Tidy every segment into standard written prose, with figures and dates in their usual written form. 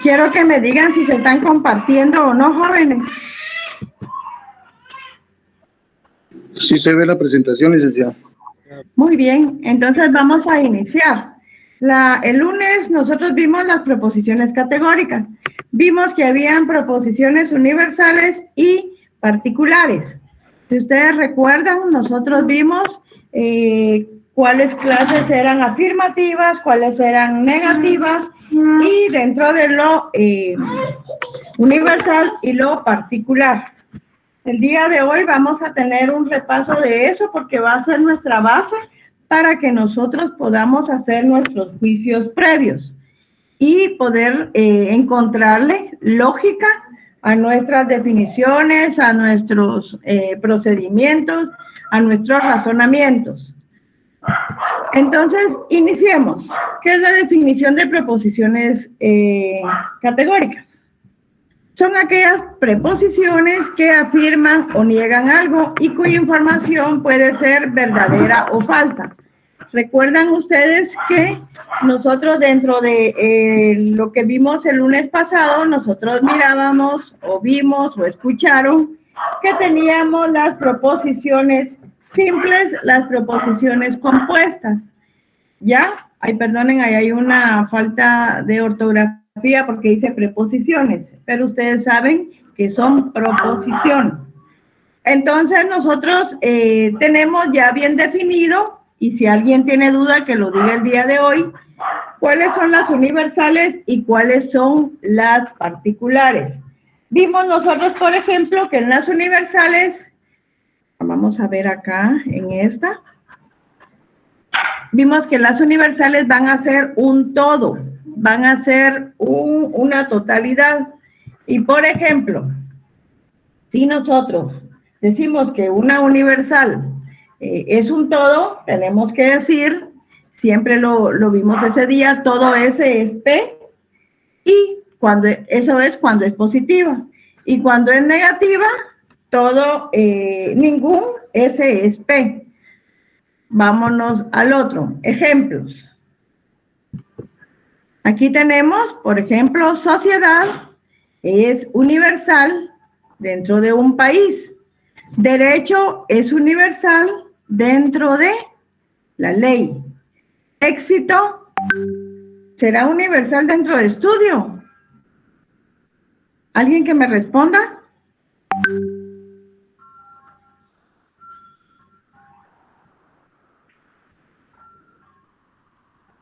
Quiero que me digan si se están compartiendo o no, jóvenes. Sí se ve la presentación, licenciada. Muy bien, entonces vamos a iniciar. El lunes nosotros vimos las proposiciones categóricas. Vimos que habían proposiciones universales y particulares. Si ustedes recuerdan, nosotros vimos cuáles clases eran afirmativas, cuáles eran negativas, y dentro de lo universal y lo particular. El día de hoy vamos a tener un repaso de eso porque va a ser nuestra base para que nosotros podamos hacer nuestros juicios previos y poder encontrarle lógica a nuestras definiciones, a nuestros procedimientos, a nuestros razonamientos. Entonces, iniciemos. ¿Qué es la definición de preposiciones categóricas? Son aquellas preposiciones que afirman o niegan algo y cuya información puede ser verdadera o falsa. Recuerdan ustedes que nosotros dentro de lo que vimos el lunes pasado, nosotros mirábamos o vimos o escucharon que teníamos las proposiciones simples, las proposiciones compuestas. ¿Ya? Ay, perdonen, ahí hay una falta de ortografía porque dice preposiciones, pero ustedes saben que son proposiciones. Entonces nosotros tenemos ya bien definido, y si alguien tiene duda que lo diga el día de hoy, cuáles son las universales y cuáles son las particulares. Vimos nosotros, por ejemplo, que en las universales, vamos a ver acá en esta, vimos que las universales van a ser un todo, van a ser una totalidad. Y por ejemplo, si nosotros decimos que una universal es un todo, tenemos que decir, siempre lo vimos ese día, todo S es P, y eso es cuando es positiva. Y cuando es negativa, ningún S es P. Vámonos al otro. Ejemplos. Aquí tenemos, por ejemplo, sociedad es universal dentro de un país. Derecho es universal dentro de la ley. Éxito será universal dentro de estudio. ¿Alguien que me responda?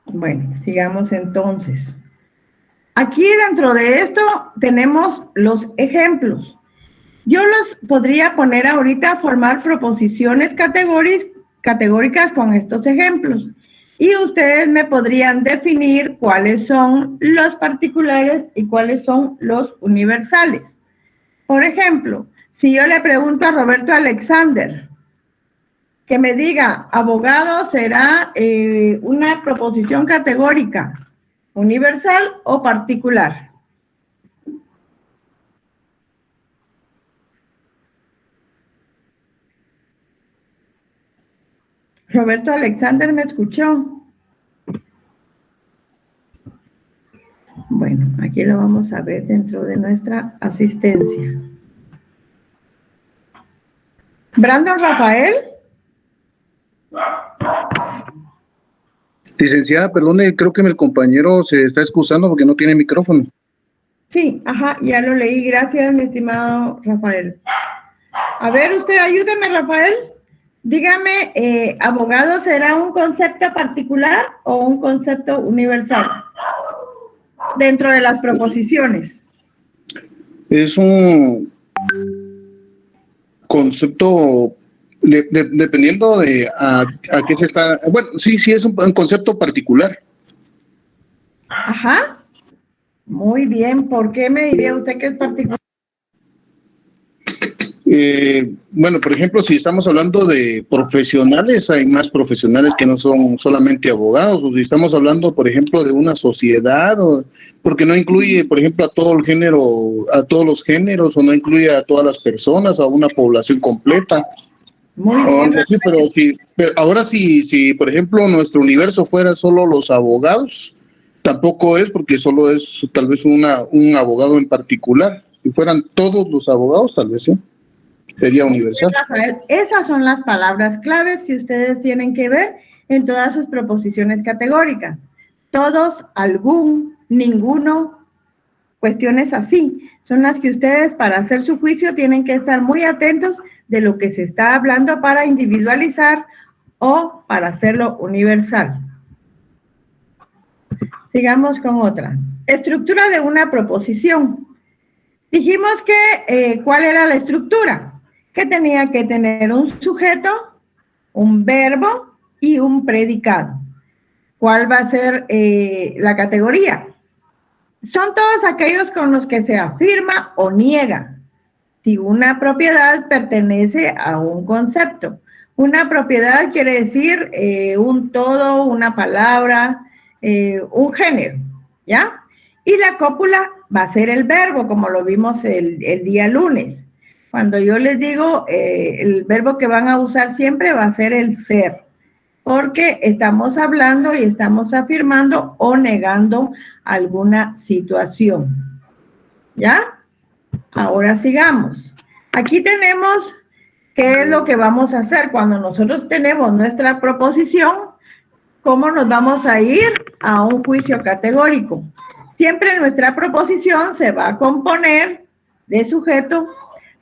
Bueno, sigamos entonces. Aquí dentro de esto tenemos los ejemplos. Yo los podría poner ahorita a formar proposiciones categóricas con estos ejemplos. Y ustedes me podrían definir cuáles son los particulares y cuáles son los universales. Por ejemplo, si yo le pregunto a Roberto Alexander, que me diga, abogado será una proposición categórica, universal o particular. Roberto Alexander, ¿me escuchó? Bueno, aquí lo vamos a ver dentro de nuestra asistencia. Brandon Rafael. Licenciada, perdone, creo que mi compañero se está excusando porque no tiene micrófono. Sí, ajá, ya lo leí. Gracias, mi estimado Rafael. A ver, usted ayúdeme, Rafael. Dígame, ¿abogado será un concepto particular o un concepto universal dentro de las proposiciones? Es un concepto, dependiendo de a qué se está... Bueno, sí es un concepto particular. Ajá. Muy bien. ¿Por qué me diría usted que es particular? Bueno, por ejemplo, si estamos hablando de profesionales, hay más profesionales que no son solamente abogados, o si estamos hablando, por ejemplo, de una sociedad, porque no incluye, por ejemplo, a todo el género, a todos los géneros, o no incluye a todas las personas, a una población completa. Muy bien. Sí, pero ahora si, por ejemplo, nuestro universo fuera solo los abogados, tampoco es porque solo es tal vez un abogado en particular. Si fueran todos los abogados, tal vez sí, sería universal. Rafael, esas son las palabras claves que ustedes tienen que ver en todas sus proposiciones categóricas. Todos, algún, ninguno, cuestiones así. Son las que ustedes para hacer su juicio tienen que estar muy atentos de lo que se está hablando para individualizar o para hacerlo universal. Sigamos con otra. Estructura de una proposición. Dijimos que, ¿cuál era la estructura? Que tenía que tener un sujeto, un verbo y un predicado. ¿Cuál va a ser la categoría? Son todos aquellos con los que se afirma o niega si una propiedad pertenece a un concepto. Una propiedad quiere decir un todo, una palabra, un género, ¿ya? Y la cópula va a ser el verbo, como lo vimos el día lunes. Cuando yo les digo, el verbo que van a usar siempre va a ser el ser, porque estamos hablando y estamos afirmando o negando alguna situación. ¿Ya? Ahora sigamos. Aquí tenemos qué es lo que vamos a hacer cuando nosotros tenemos nuestra proposición, cómo nos vamos a ir a un juicio categórico. Siempre nuestra proposición se va a componer de sujeto,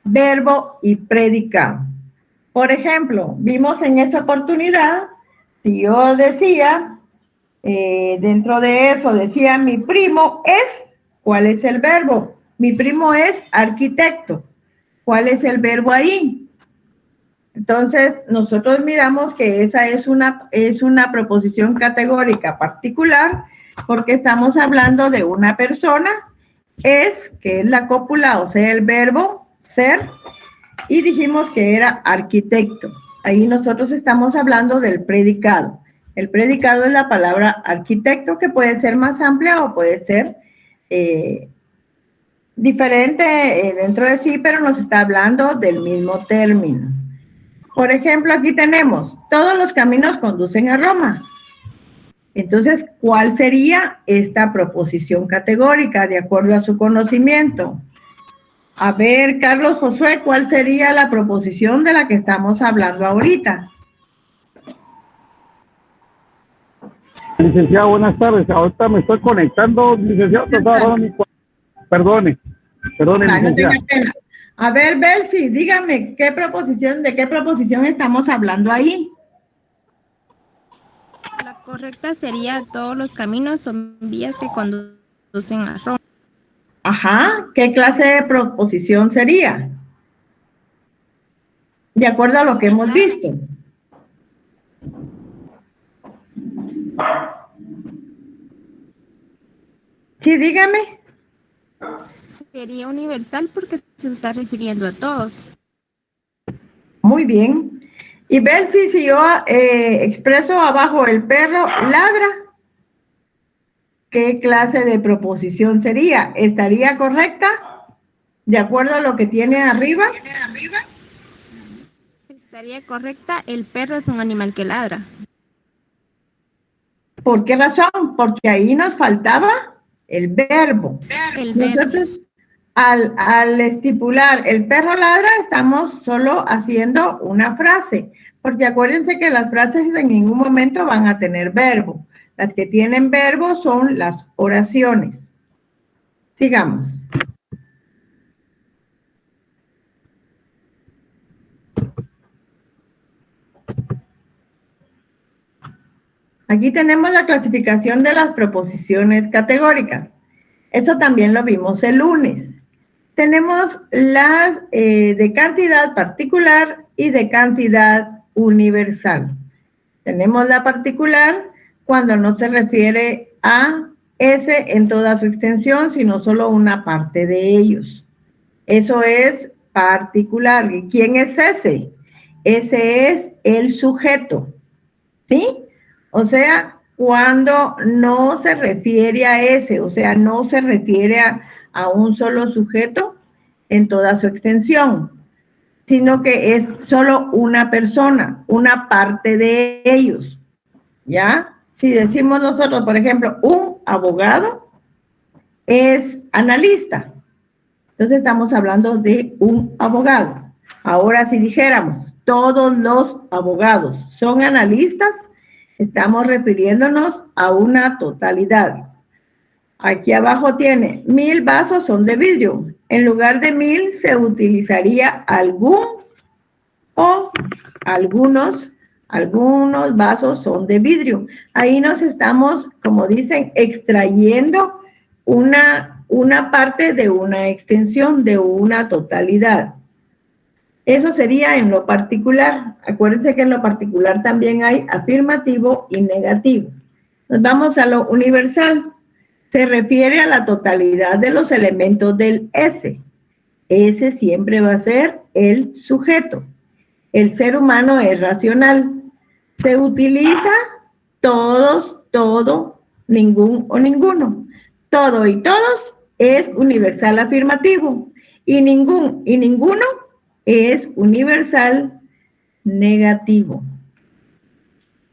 verbo y predicado. Por ejemplo, vimos en esta oportunidad, si yo decía, dentro de eso decía mi primo es, ¿cuál es el verbo? Mi primo es arquitecto. ¿Cuál es el verbo ahí? Entonces, nosotros miramos que esa es una proposición categórica particular porque estamos hablando de una persona, es, que es la cópula, o sea, el verbo ser, y dijimos que era arquitecto. Ahí nosotros estamos hablando del predicado. El predicado es la palabra arquitecto, que puede ser más amplia o puede ser diferente dentro de sí, pero nos está hablando del mismo término. Por ejemplo, aquí tenemos, todos los caminos conducen a Roma. Entonces, ¿cuál sería esta proposición categórica de acuerdo a su conocimiento? A ver, Carlos Josué, ¿cuál sería la proposición de la que estamos hablando ahorita? Licenciado, buenas tardes. Ahorita me estoy conectando, licenciado. Perdone, licenciado. No pena. A ver, Belsi, dígame, ¿de qué proposición estamos hablando ahí? La correcta sería todos los caminos son vías que conducen a Roma. Ajá, ¿qué clase de proposición sería? De acuerdo a lo que hemos visto. Sí, dígame. Sería universal porque se está refiriendo a todos. Muy bien. Y ver si yo expreso abajo el perro ladra, ¿qué clase de proposición sería? ¿Estaría correcta? ¿De acuerdo a lo que tiene arriba? Estaría correcta, el perro es un animal que ladra. ¿Por qué razón? Porque ahí nos faltaba el verbo. Nosotros, al estipular el perro ladra, estamos solo haciendo una frase, porque acuérdense que las frases en ningún momento van a tener verbo. Las que tienen verbo son las oraciones. Sigamos. Aquí tenemos la clasificación de las proposiciones categóricas. Eso también lo vimos el lunes. Tenemos las de cantidad particular y de cantidad universal. Tenemos la particular cuando no se refiere a ese en toda su extensión, sino solo una parte de ellos. Eso es particular. ¿Y quién es ese? Ese es el sujeto, ¿sí? O sea, cuando no se refiere a ese, o sea, no se refiere a un solo sujeto en toda su extensión, sino que es solo una persona, una parte de ellos, ¿ya? Si decimos nosotros, por ejemplo, un abogado es analista. Entonces estamos hablando de un abogado. Ahora, si dijéramos todos los abogados son analistas, estamos refiriéndonos a una totalidad. Aquí abajo tiene 1000 vasos son de vidrio. En lugar de 1000 se utilizaría algún o algunos vasos son de vidrio. Ahí nos estamos, como dicen, extrayendo una parte de una extensión, de una totalidad. Eso sería en lo particular. Acuérdense que en lo particular también hay afirmativo y negativo. Nos vamos a lo universal. Se refiere a la totalidad de los elementos del ese. Ese siempre va a ser el sujeto. El ser humano es racional. Se utiliza todos, todo, ningún o ninguno. Todo y todos es universal afirmativo. Y ningún y ninguno es universal negativo.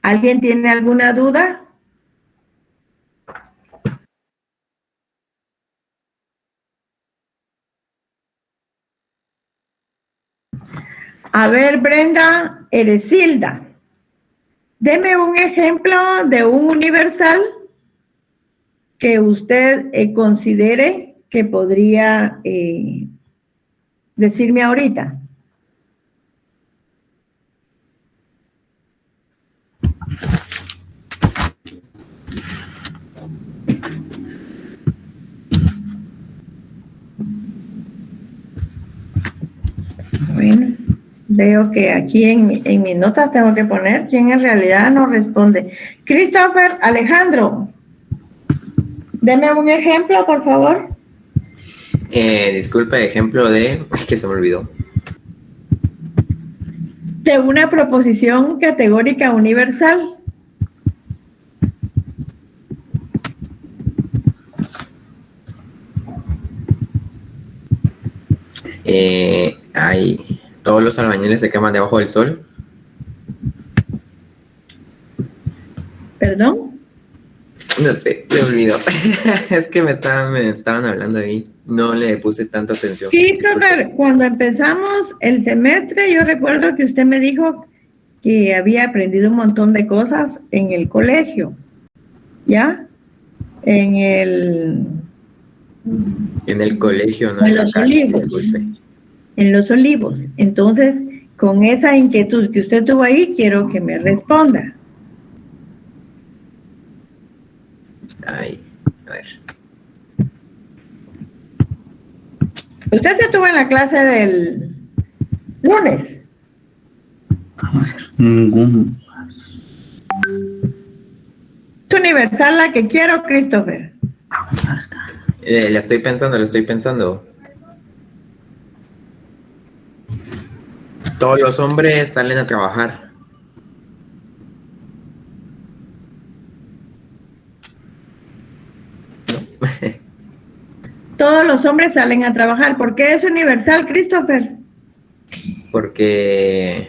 ¿Alguien tiene alguna duda? A ver, Brenda Eresilda, deme un ejemplo de un universal que usted considere que podría decirme ahorita. Bueno, veo que aquí en mis notas tengo que poner quién en realidad no responde. Christopher Alejandro, deme un ejemplo, por favor. Disculpe, ejemplo de... Es que se me olvidó. De una proposición categórica universal. Todos los albañiles se queman debajo del sol. ¿Perdón? No sé, se me olvidó. Es que me estaban hablando ahí. No le puse tanta atención. Christopher, cuando empezamos el semestre, yo recuerdo que usted me dijo que había aprendido un montón de cosas en el colegio. ¿Ya? En el colegio, no en la casa, disculpe. En Los Olivos. Entonces, con esa inquietud que usted tuvo ahí, quiero que me responda. Ay, a ver. Usted se estuvo en la clase del lunes. Vamos a ver. Ningún. Es universal la que quiero, Christopher. La estoy pensando. Todos los hombres salen a trabajar. ¿No? Todos los hombres salen a trabajar. ¿Por qué es universal, Christopher? Porque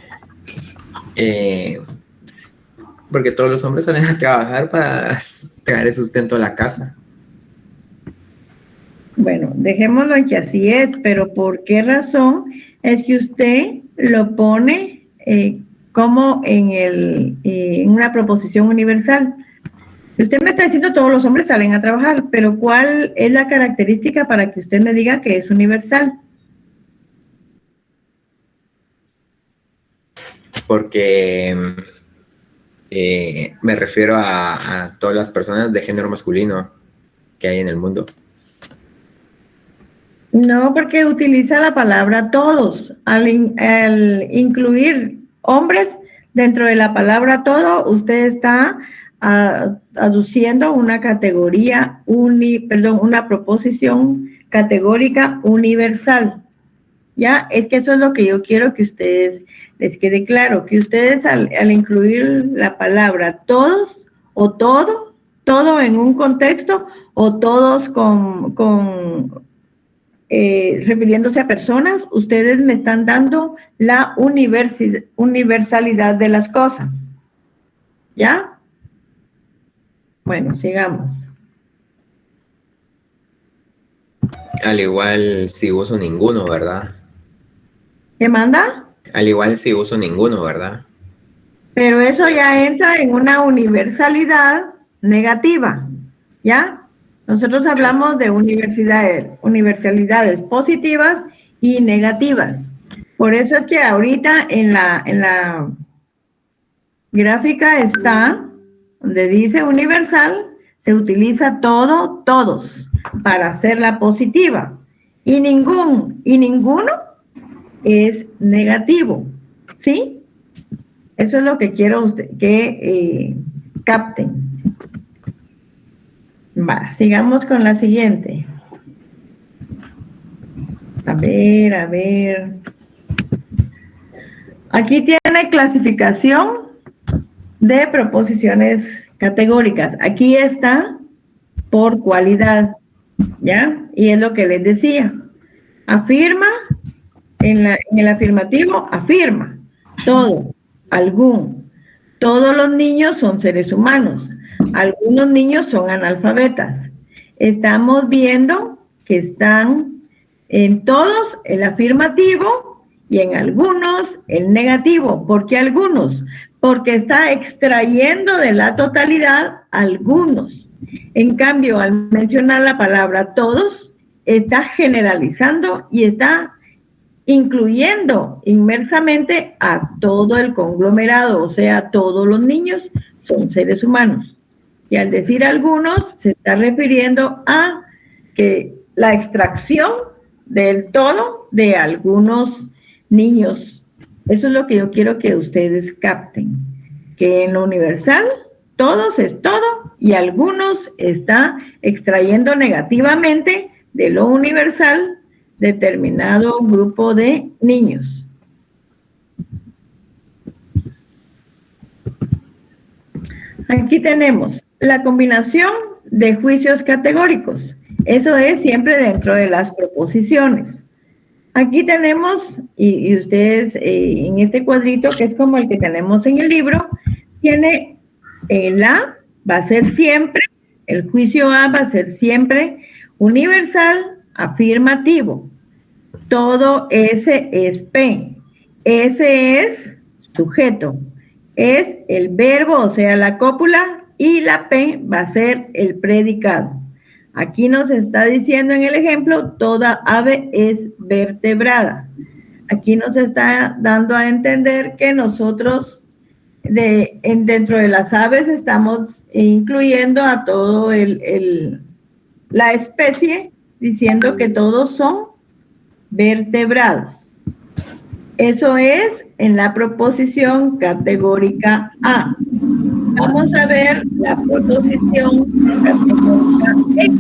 todos los hombres salen a trabajar para traer el sustento a la casa. Bueno, dejémoslo en que así es, pero ¿por qué razón es que usted lo pone como en una proposición universal? Usted me está diciendo todos los hombres salen a trabajar, pero ¿cuál es la característica para que usted me diga que es universal? Porque me refiero a todas las personas de género masculino que hay en el mundo. No, porque utiliza la palabra todos. Al incluir hombres dentro de la palabra todo, usted está aduciendo una categoría, una proposición categórica universal. ¿Ya? Es que eso es lo que yo quiero que ustedes les quede claro, que ustedes al incluir la palabra todos o todo en un contexto o todos refiriéndose a personas, ustedes me están dando la universalidad de las cosas. ¿Ya? Bueno, sigamos. Al igual si uso ninguno, ¿verdad? ¿Qué manda? Al igual si uso ninguno, ¿verdad? Pero eso ya entra en una universalidad negativa, ¿ya? Nosotros hablamos de universalidades positivas y negativas. Por eso es que ahorita en la gráfica está, donde dice universal, se utiliza todo, todos, para hacerla positiva. Y ninguno es negativo, ¿sí? Eso es lo que quiero que capten. Va, sigamos con la siguiente. A ver. Aquí tiene clasificación de proposiciones categóricas. Aquí está por cualidad, ¿ya? Y es lo que les decía. Afirma, en el afirmativo, afirma todo, algún. Todos los niños son seres humanos. Algunos niños son analfabetas. Estamos viendo que están en todos el afirmativo y en algunos el negativo. ¿Por qué algunos? Porque está extrayendo de la totalidad algunos. En cambio, al mencionar la palabra todos, está generalizando y está incluyendo inmersamente a todo el conglomerado, o sea, todos los niños son seres humanos. Y al decir algunos, se está refiriendo a que la extracción del todo de algunos niños. Eso es lo que yo quiero que ustedes capten, que en lo universal todos es todo y algunos está extrayendo negativamente de lo universal determinado grupo de niños. Aquí tenemos la combinación de juicios categóricos. Eso es siempre dentro de las proposiciones. Aquí tenemos, y ustedes en este cuadrito, que es como el que tenemos en el libro, tiene el A, va a ser siempre, el juicio A va a ser siempre universal, afirmativo. Todo S es P. S es sujeto. Es el verbo, o sea, la cópula, y la P va a ser el predicado. Aquí nos está diciendo en el ejemplo, toda ave es vertebrada. Aquí nos está dando a entender que nosotros dentro de las aves estamos incluyendo a todo la especie, diciendo que todos son vertebrados. Eso es en la proposición categórica A. Vamos a ver la proposición categórica B.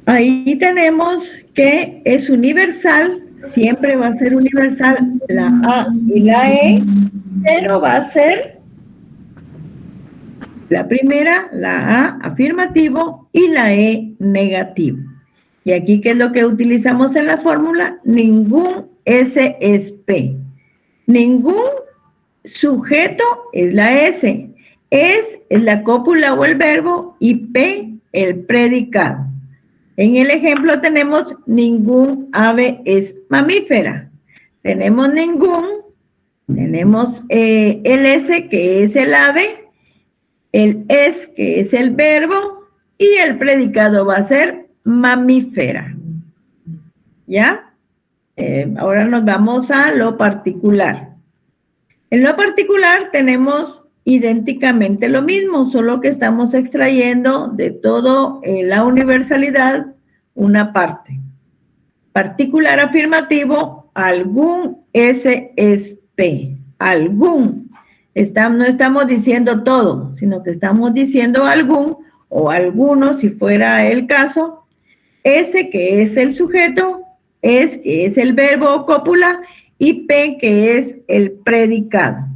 Ahí tenemos que es universal, siempre va a ser universal la A y la E, pero va a ser la primera, la A afirmativo y la E negativo. Y aquí, ¿qué es lo que utilizamos en la fórmula? Ningún S es P. Ningún sujeto es la S. Es la cópula o el verbo y P el predicado. En el ejemplo tenemos ningún ave es mamífera. Tenemos ningún, tenemos el S que es el ave, el es que es el verbo y el predicado va a ser mamífera. ¿Ya? Ahora nos vamos a lo particular. En lo particular tenemos idénticamente lo mismo, solo que estamos extrayendo de todo la universalidad una parte. Particular afirmativo, algún S es P. Algún. No estamos diciendo todo, sino que estamos diciendo algún o alguno, si fuera el caso. S que es el sujeto, es que es el verbo o cópula y P que es el predicado.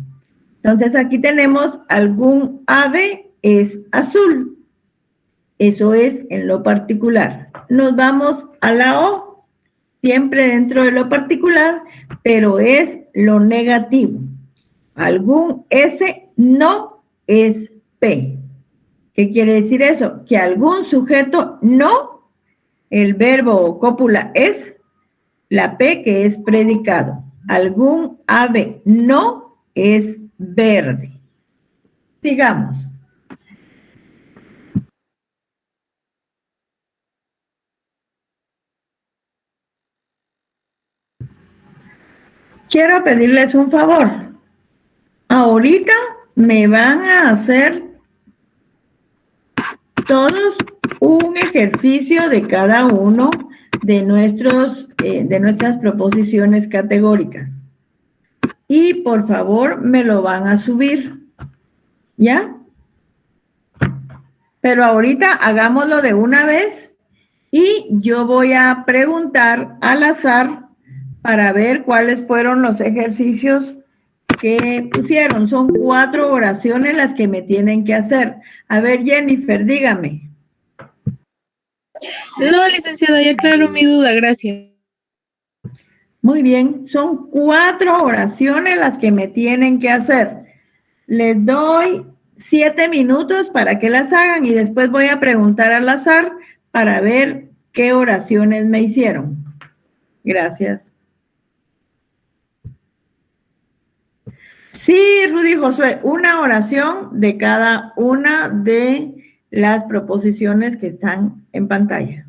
Entonces aquí tenemos algún ave es azul. Eso es en lo particular. Nos vamos a la O, siempre dentro de lo particular, pero es lo negativo. Algún S no es P. ¿Ok? ¿Qué quiere decir eso? Que algún sujeto no, el verbo o cópula es, la P que es predicado. Algún ave no es verde. Sigamos. Quiero pedirles un favor. Ahorita me van a hacer todos un ejercicio de cada uno de nuestras proposiciones categóricas. Y por favor me lo van a subir. ¿Ya? Pero ahorita hagámoslo de una vez y yo voy a preguntar al azar para ver cuáles fueron los ejercicios que pusieron. Son 4 oraciones las que me tienen que hacer. A ver, Jennifer, dígame. No, licenciada, ya aclaró mi duda, gracias. Muy bien, son 4 oraciones las que me tienen que hacer. Les doy 7 minutos para que las hagan y después voy a preguntar al azar para ver qué oraciones me hicieron. Gracias. Sí, Rudy Josué, una oración de cada una de las proposiciones que están en pantalla.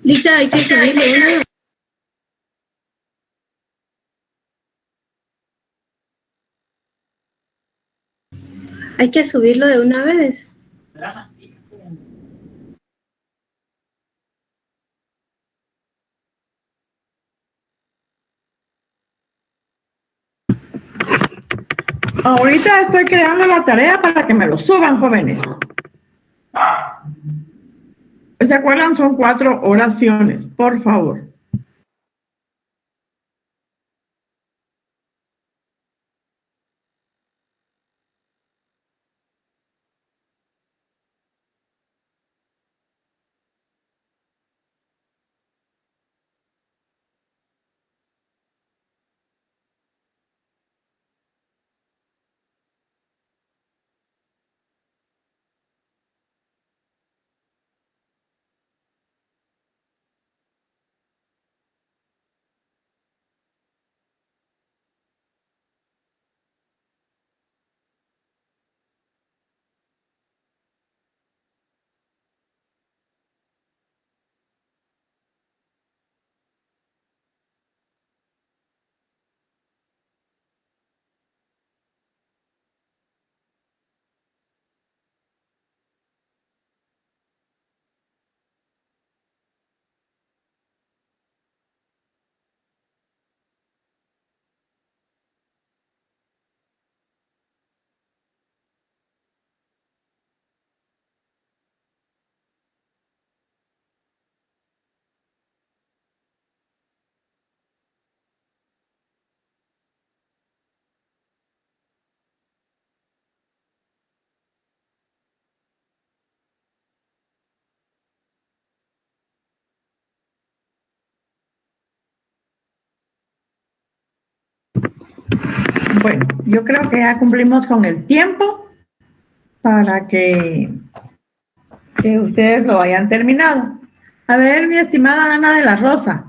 Lista, hay que subirle una. Hay que subirlo de una vez. Ahorita estoy creando la tarea para que me lo suban, jóvenes. se acuerdan, son 4 oraciones, por favor. Bueno, yo creo que ya cumplimos con el tiempo para que ustedes lo hayan terminado. A ver, mi estimada Ana de la Rosa,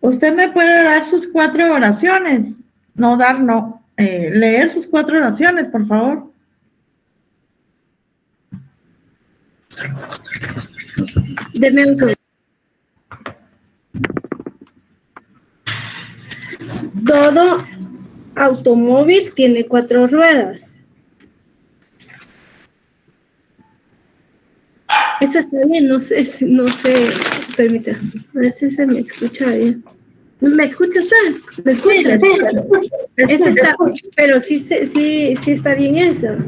¿usted me puede dar sus 4 oraciones? Leer sus 4 oraciones, por favor. Deme un segundo. Todo automóvil tiene 4 ruedas. Esa está bien, no sé, permítame, a ver si se me escucha bien. ¿Me escucha usted? ¿Me escucha? Esa está, pero sí está bien esa.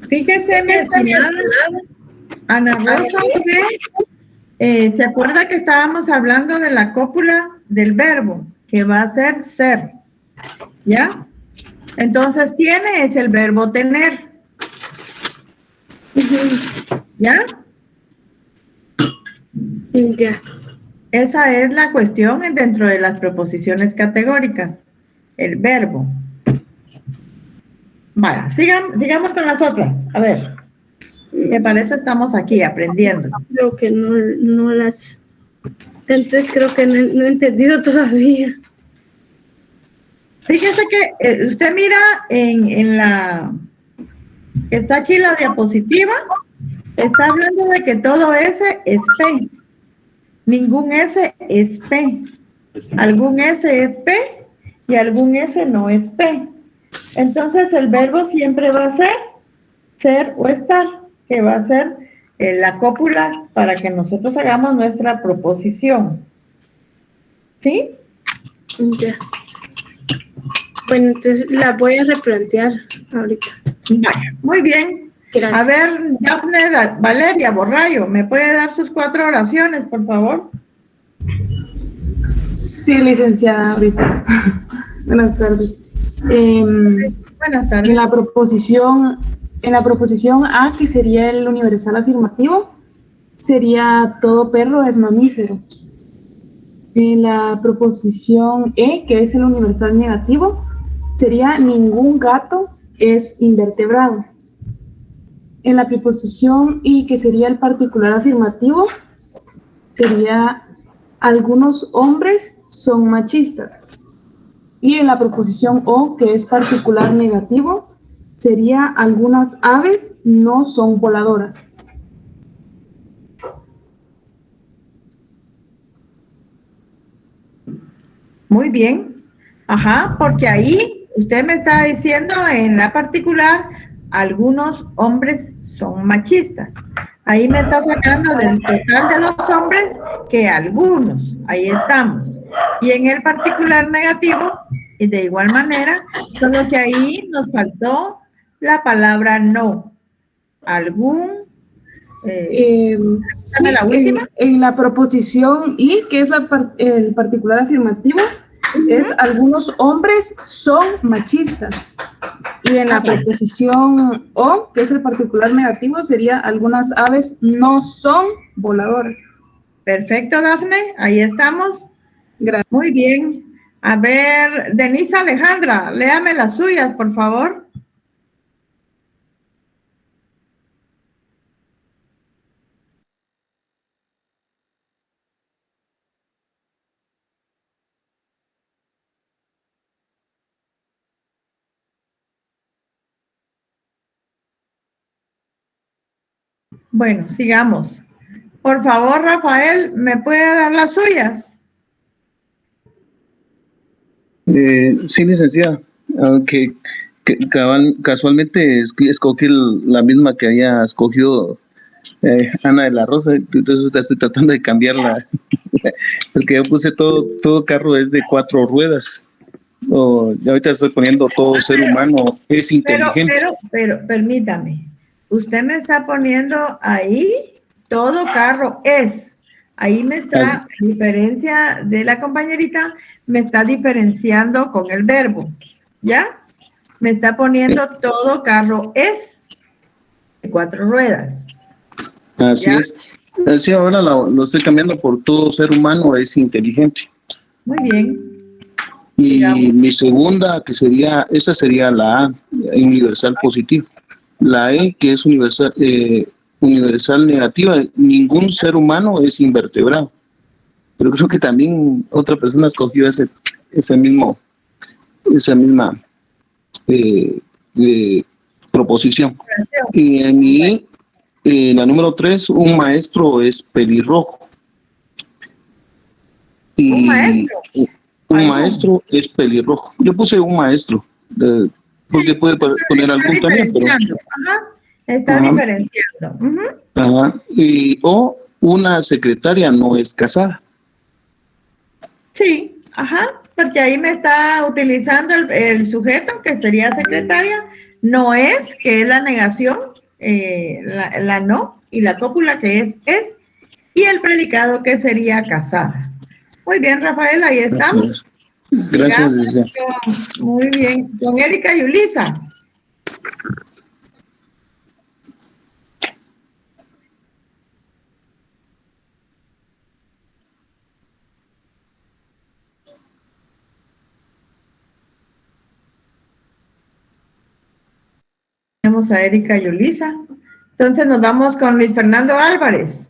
Fíjese, mi estimada Ana Rosa, ¿se acuerda que estábamos hablando de la cópula del verbo, que va a ser, ¿ya? Entonces, tiene es el verbo tener, ¿ya? Ya. Esa es la cuestión dentro de las preposiciones categóricas, el verbo. Vale, sigamos con las otras. A ver, que para eso estamos aquí aprendiendo. Creo que no las... Entonces creo que no he entendido todavía. Fíjese que usted mira en la... Está aquí la diapositiva. Está hablando de que todo S es P. Ningún S es P. Algún S es P y algún S no es P. Entonces el verbo siempre va a ser o estar, que va a ser la cópula para que nosotros hagamos nuestra proposición. ¿Sí? Ya. Bueno, entonces la voy a replantear ahorita. Vaya, muy bien. Gracias. A ver, Daphne Valeria Borrayo, ¿me puede dar sus 4 oraciones, por favor? Sí, licenciada, ahorita. Buenas tardes. Buenas tardes. En la proposición A, que sería el universal afirmativo, sería todo perro es mamífero. En la proposición E, que es el universal negativo, sería ningún gato es invertebrado. En la preposición I, que sería el particular afirmativo, sería algunos hombres son machistas. Y en la proposición O, que es particular negativo, sería algunas aves no son voladoras. Muy bien. Ajá, porque ahí usted me está diciendo en la particular, algunos hombres son machistas. Ahí me está sacando del total de los hombres que algunos, ahí estamos. Y en el particular negativo, y de igual manera, solo que ahí nos faltó la palabra no. Algún Sí, la última. en la proposición I, que es el particular afirmativo, es algunos hombres son machistas. Y en la proposición O, que es el particular negativo, sería algunas aves no son voladoras. Perfecto, Dafne, ahí estamos. Gracias. Muy bien. A ver, Denise Alejandra, léame las suyas, por favor. Bueno, sigamos. Por favor, Rafael, ¿me puede dar las suyas? Sí, licenciada, aunque casualmente escogí la misma que había escogido Ana de la Rosa, entonces estoy tratando de cambiarla, porque yo puse todo carro es de 4 ruedas, y ahorita estoy poniendo todo ser humano es inteligente. Pero, permítame, usted me está poniendo ahí, todo carro es. Ahí me está, a diferencia de la compañerita, me está diferenciando con el verbo, ¿ya? Me está poniendo todo carro es de 4 ruedas. Así ¿ya? es. Sí, ahora lo estoy cambiando por todo ser humano es inteligente. Muy bien. Y Digamos. mi segunda, esa sería la A, universal positiva. La E, que es universal negativa, ningún ser humano es invertebrado. Pero creo que también otra persona escogió esa misma proposición. Y en mi la número 3, un maestro es pelirrojo. Y ¿Un maestro? Un maestro es pelirrojo. Yo puse un maestro, porque puede poner algún también, pero... Ajá, está diferenciando. Ajá. O una secretaria no es casada. Sí, ajá, porque ahí me está utilizando el sujeto, que sería secretaria, no es, que es la negación, la no, y la cópula, que es, y el predicado, que sería casada. Muy bien, Rafael, ahí estamos. Gracias. Muy bien. Con Erika y Ulisa. Tenemos a Erika y Ulisa. Entonces nos vamos con Luis Fernando Álvarez.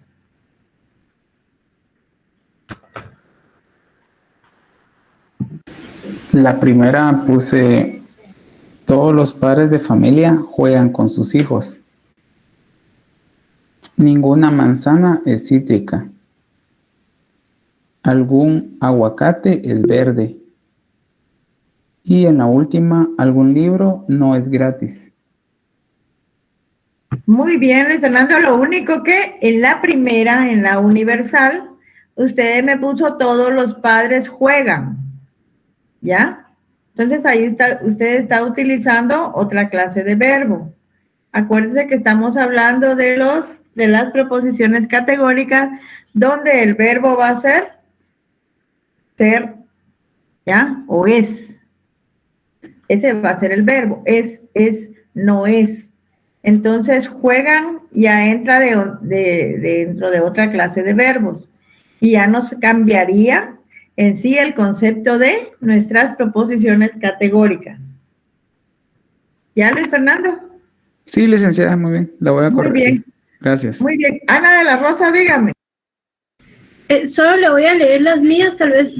La primera puse, todos los padres de familia juegan con sus hijos. Ninguna manzana es cítrica. Algún aguacate es verde. Y en la última, algún libro no es gratis. Muy bien, Luis Fernando. Lo único que en la primera, en la universal, usted me puso todos los padres juegan. ¿Ya? Entonces ahí está, usted está utilizando otra clase de verbo. Acuérdense que estamos hablando de las preposiciones categóricas, donde el verbo va a ser, ¿ya? O es. Ese va a ser el verbo. Es, no es. Entonces juegan ya entra dentro de otra clase de verbos. Y ya nos cambiaría en sí el concepto de nuestras proposiciones categóricas. ¿Ya, Luis Fernando? Sí, licenciada, muy bien. La voy a corregir. Muy bien. Gracias. Muy bien. Ana de la Rosa, dígame. Solo le voy a leer las mías, tal vez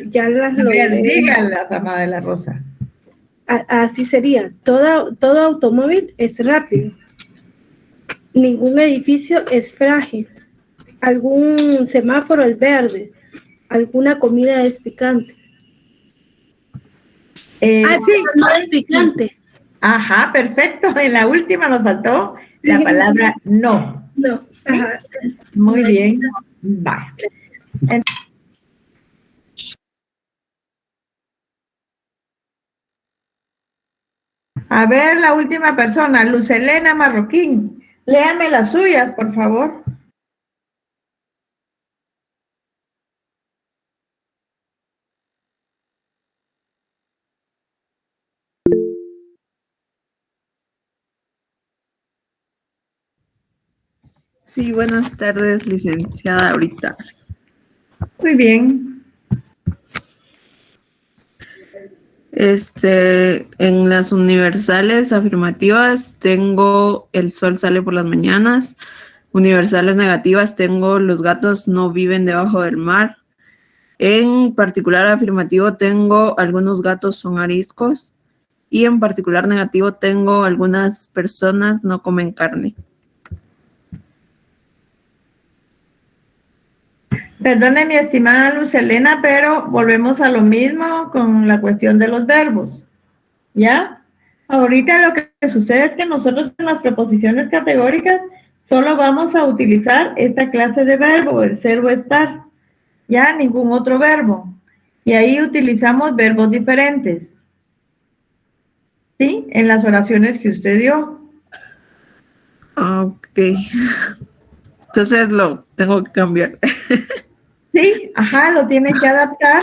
ya las logré. Díganlas, Ana de la Rosa. Así sería. Todo automóvil es rápido. Ningún edificio es frágil. Algún semáforo es verde. Alguna comida es picante. Sí. No es picante. Ajá, perfecto. En la última nos faltó la palabra no. No. Ajá. Muy bien. Vale. A ver, la última persona, Luz Helena Marroquín. Léame las suyas, por favor. Sí, buenas tardes, licenciada, ahorita. Muy bien. En las universales afirmativas tengo el sol sale por las mañanas. Universales negativas tengo los gatos no viven debajo del mar. En particular afirmativo tengo algunos gatos son ariscos. Y en particular negativo tengo algunas personas no comen carne. Perdone, mi estimada Luz Helena, pero volvemos a lo mismo con la cuestión de los verbos. ¿Ya? Ahorita lo que sucede es que nosotros en las preposiciones categóricas solo vamos a utilizar esta clase de verbo, el ser o estar. Ya, ningún otro verbo. Y ahí utilizamos verbos diferentes. ¿Sí? En las oraciones que usted dio. Ok. Entonces lo tengo que cambiar. Sí, ajá, lo tiene que adaptar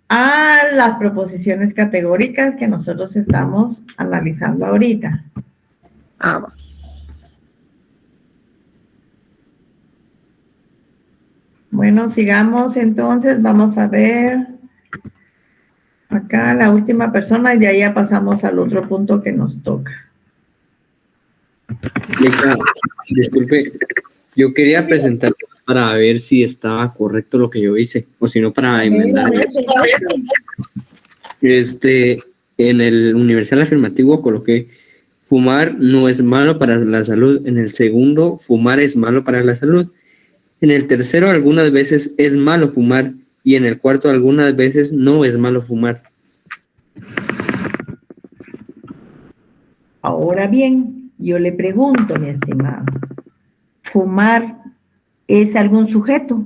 a las proposiciones categóricas que nosotros estamos analizando ahorita. Va. Bueno, sigamos entonces, vamos a ver acá la última persona y de ahí ya pasamos al otro punto que nos toca. Disculpe, yo quería presentar para ver si estaba correcto lo que yo hice, o si no para enmendar. En el universal afirmativo coloqué fumar no es malo para la salud. En el segundo, fumar es malo para la salud. En el tercero, algunas veces es malo fumar. Y en el cuarto, algunas veces no es malo fumar. Ahora bien, yo le pregunto, mi estimado, ¿fumar es algún sujeto?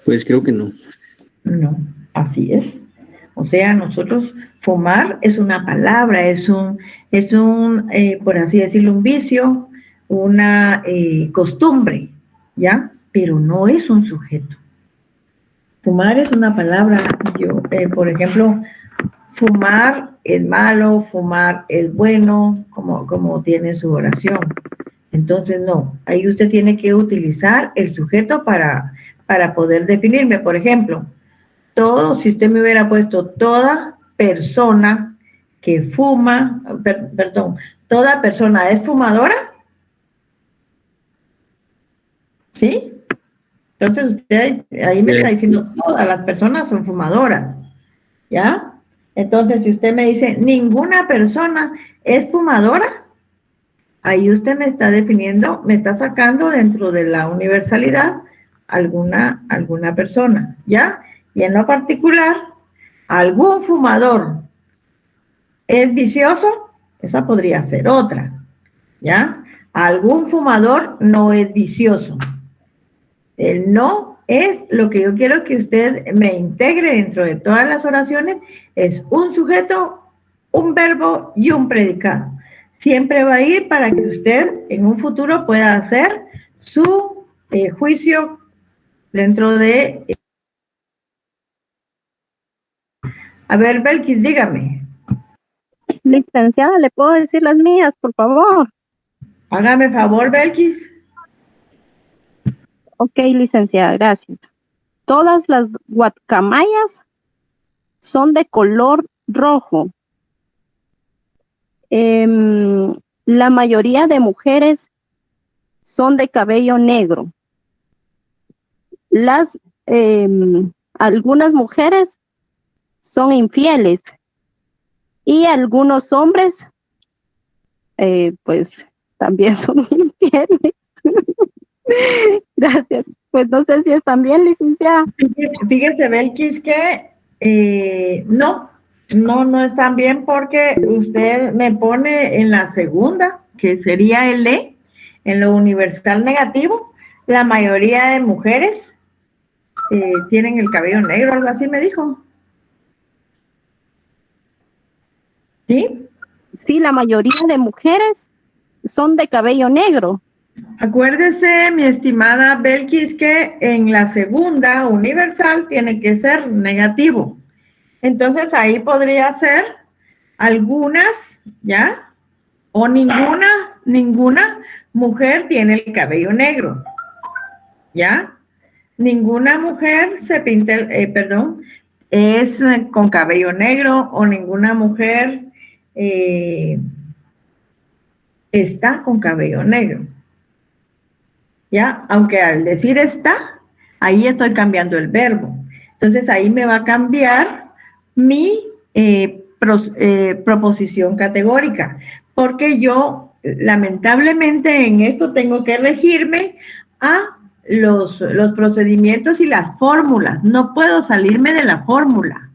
Pues creo que no. No, así es. O sea, nosotros, fumar es una palabra, es un por así decirlo, un vicio, una costumbre, ¿ya? Pero no es un sujeto. Fumar es una palabra, por ejemplo, fumar es malo, fumar es bueno, como tiene su oración. Entonces, no, ahí usted tiene que utilizar el sujeto para poder definirme. Por ejemplo, si usted me hubiera puesto toda persona que fuma, perdón, toda persona es fumadora, ¿sí? Entonces usted ahí me está diciendo todas las personas son fumadoras, ¿ya? Entonces si usted me dice ninguna persona es fumadora, ahí usted me está definiendo, me está sacando dentro de la universalidad alguna persona, ¿ya? Y en lo particular, ¿algún fumador es vicioso? Esa podría ser otra, ¿ya? Algún fumador no es vicioso. El no es lo que yo quiero que usted me integre dentro de todas las oraciones, es un sujeto, un verbo y un predicado. Siempre va a ir para que usted en un futuro pueda hacer su juicio dentro de... A ver, Belkis, dígame. Licenciada, ¿le puedo decir las mías, por favor? Hágame favor, Belkis. Ok, licenciada, gracias. Todas las guacamayas son de color rojo. La mayoría de mujeres son de cabello negro. Algunas mujeres son infieles y algunos hombres pues también son infieles. Gracias. Pues no sé si están bien, licenciada. Fíjese, Belkis, que no están bien porque usted me pone en la segunda, que sería el E, en lo universal negativo. La mayoría de mujeres tienen el cabello negro, algo así me dijo. ¿Sí? Sí, la mayoría de mujeres son de cabello negro. Acuérdese, mi estimada Belkis, que en la segunda universal tiene que ser negativo. Entonces ahí podría ser algunas, ¿ya? O ninguna mujer tiene el cabello negro, ¿ya? Ninguna mujer se pinta, es con cabello negro, o ninguna mujer está con cabello negro. ¿Ya? Aunque al decir está, ahí estoy cambiando el verbo. Entonces ahí me va a cambiar mi proposición categórica, porque yo lamentablemente en esto tengo que regirme a los procedimientos y las fórmulas. No puedo salirme de la fórmula.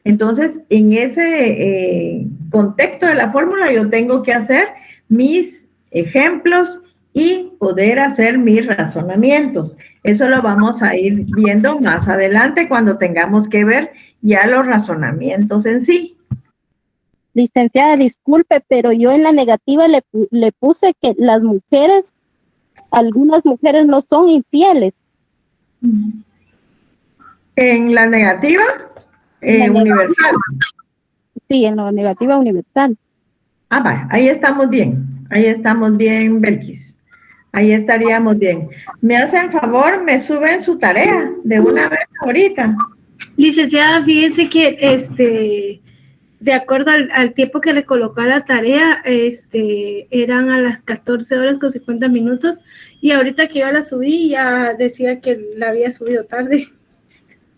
Entonces, en ese contexto de la fórmula yo tengo que hacer mis ejemplos y poder hacer mis razonamientos. Eso lo vamos a ir viendo más adelante cuando tengamos que ver ya los razonamientos en sí. Licenciada, disculpe, pero yo en la negativa le puse que las mujeres, algunas mujeres no son infieles. En la negativa universal. Sí, en la negativa universal. Ah, vaya, ahí estamos bien, Belkis. Ahí estaríamos bien. Me hacen favor, me suben su tarea de una vez ahorita. Licenciada, fíjense que de acuerdo al tiempo que le colocó a la tarea, eran a las 14 horas con 50 minutos, y ahorita que yo la subí ya decía que la había subido tarde.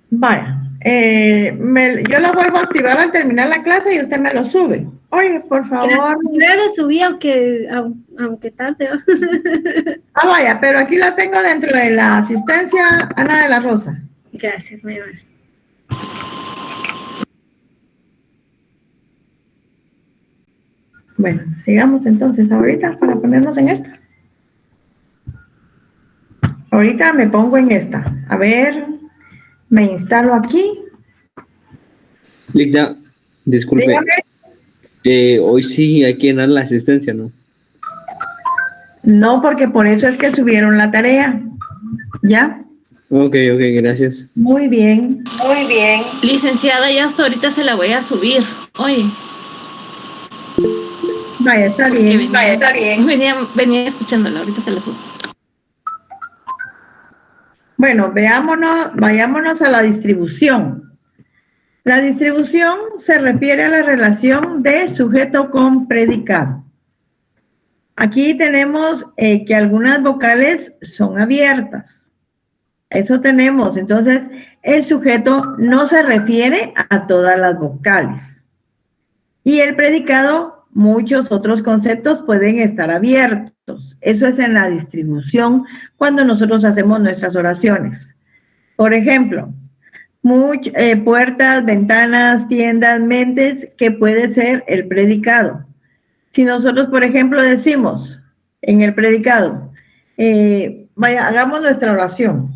Vaya, yo lo vuelvo a activar al terminar la clase y usted me lo sube. Oye, por favor. Yo lo subí aunque tarde. Ah, vaya, pero aquí la tengo dentro de la asistencia, Ana de la Rosa. Gracias, muy bien. Bueno, sigamos entonces ahorita para ponernos en esta. Ahorita me pongo en esta. A ver, me instalo aquí. Ligda, disculpe. Hoy sí hay que dar la asistencia, ¿no? No, porque por eso es que subieron la tarea. ¿Ya? Ok, gracias. Muy bien. Licenciada, ya hasta ahorita se la voy a subir. Oye. Vaya, está bien. Venía escuchándola, ahorita se la subo. Bueno, vayámonos a la distribución. La distribución se refiere a la relación de sujeto con predicado. Aquí tenemos que algunas vocales son abiertas. Eso tenemos. Entonces, el sujeto no se refiere a todas las vocales. Y el predicado, muchos otros conceptos pueden estar abiertos. Eso es en la distribución cuando nosotros hacemos nuestras oraciones. Por ejemplo, puertas, ventanas, tiendas, mentes, que puede ser el predicado. Si nosotros, por ejemplo, decimos en el predicado, hagamos nuestra oración.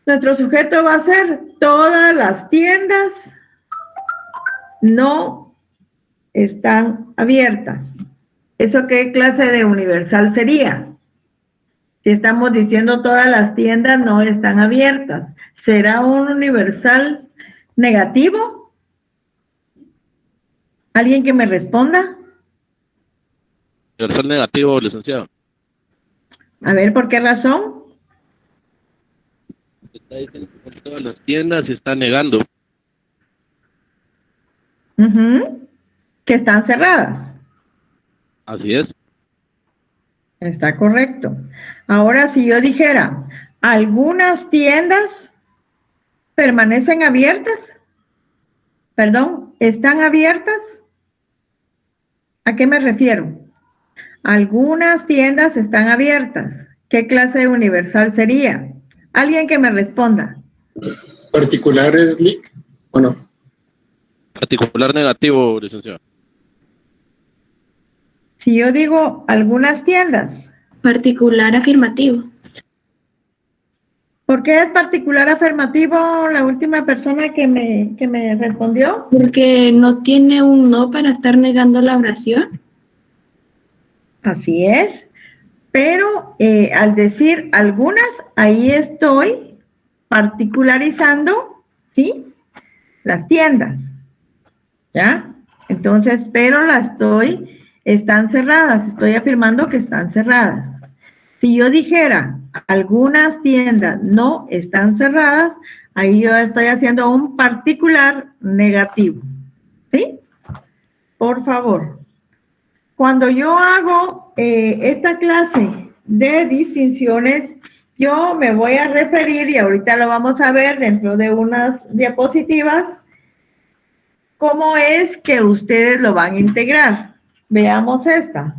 Nuestro sujeto va a ser todas las tiendas no están abiertas. ¿Eso qué clase de universal sería? Si estamos diciendo todas las tiendas no están abiertas, ¿será un universal negativo? ¿Alguien que me responda? Universal negativo, licenciado. A ver, ¿por qué razón? Está diciendo que todas las tiendas se están negando. Que están cerradas. Así es. Está correcto. Ahora, si yo dijera, algunas tiendas permanecen abiertas, ¿están abiertas? ¿A qué me refiero? Algunas tiendas están abiertas. ¿Qué clase de universal sería? Alguien que me responda. ¿Particular es LIC o no? Particular negativo, licenciado. Si yo digo algunas tiendas. Particular afirmativo. ¿Por qué es particular afirmativo la última persona que me respondió? Porque no tiene un no para estar negando la oración. Así es. Pero al decir algunas, ahí estoy particularizando, ¿sí? Las tiendas, ¿ya? Entonces, pero están cerradas, estoy afirmando que están cerradas. Si yo dijera, algunas tiendas no están cerradas, ahí yo estoy haciendo un particular negativo, ¿sí? Por favor. Cuando yo hago esta clase de distinciones, yo me voy a referir, y ahorita lo vamos a ver dentro de unas diapositivas, cómo es que ustedes lo van a integrar. Veamos esta.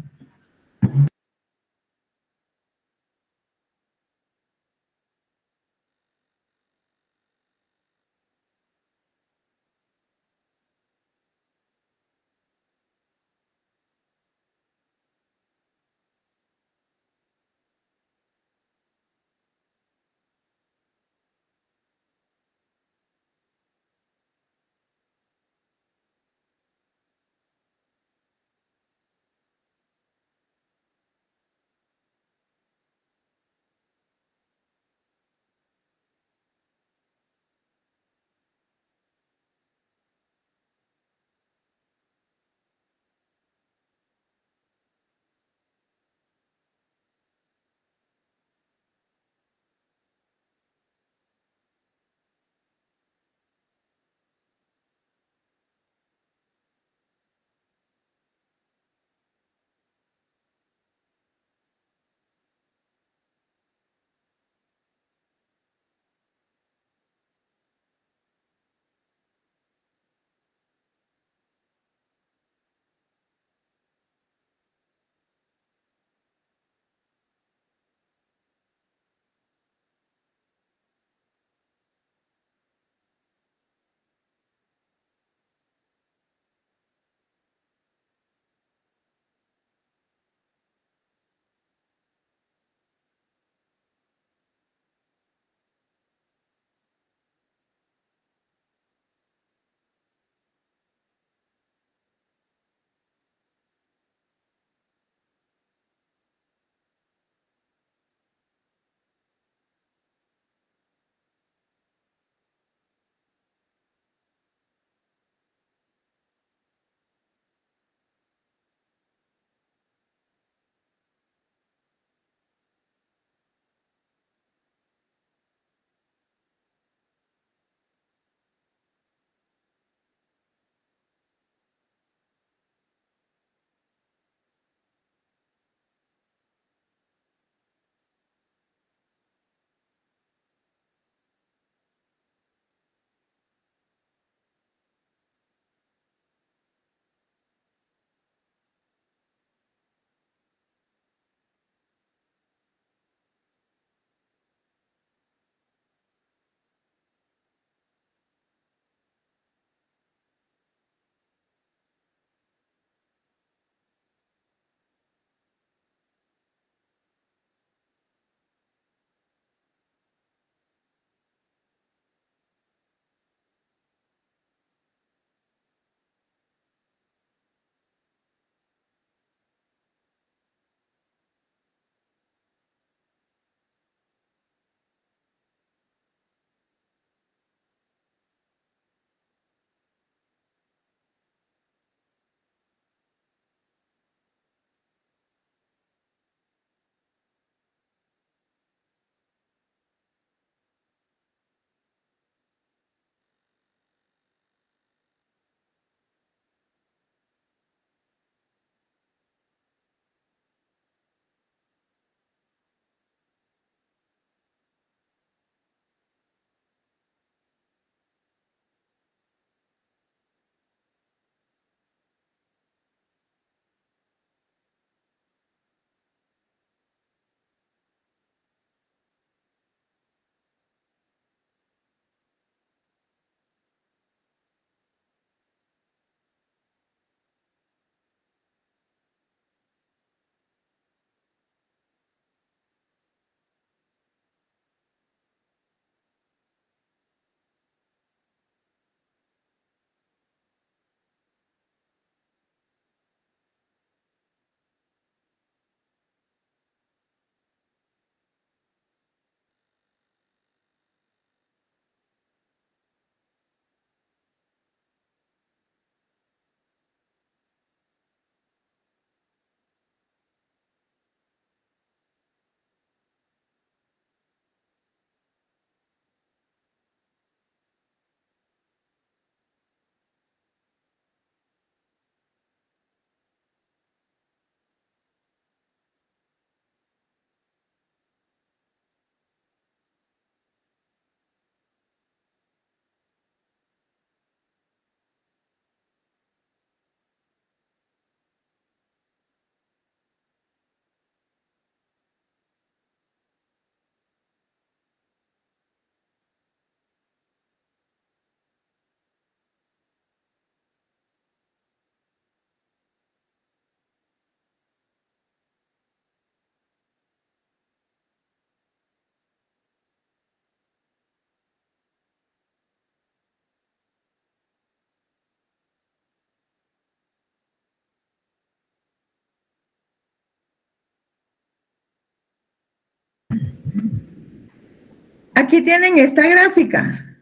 Aquí tienen esta gráfica.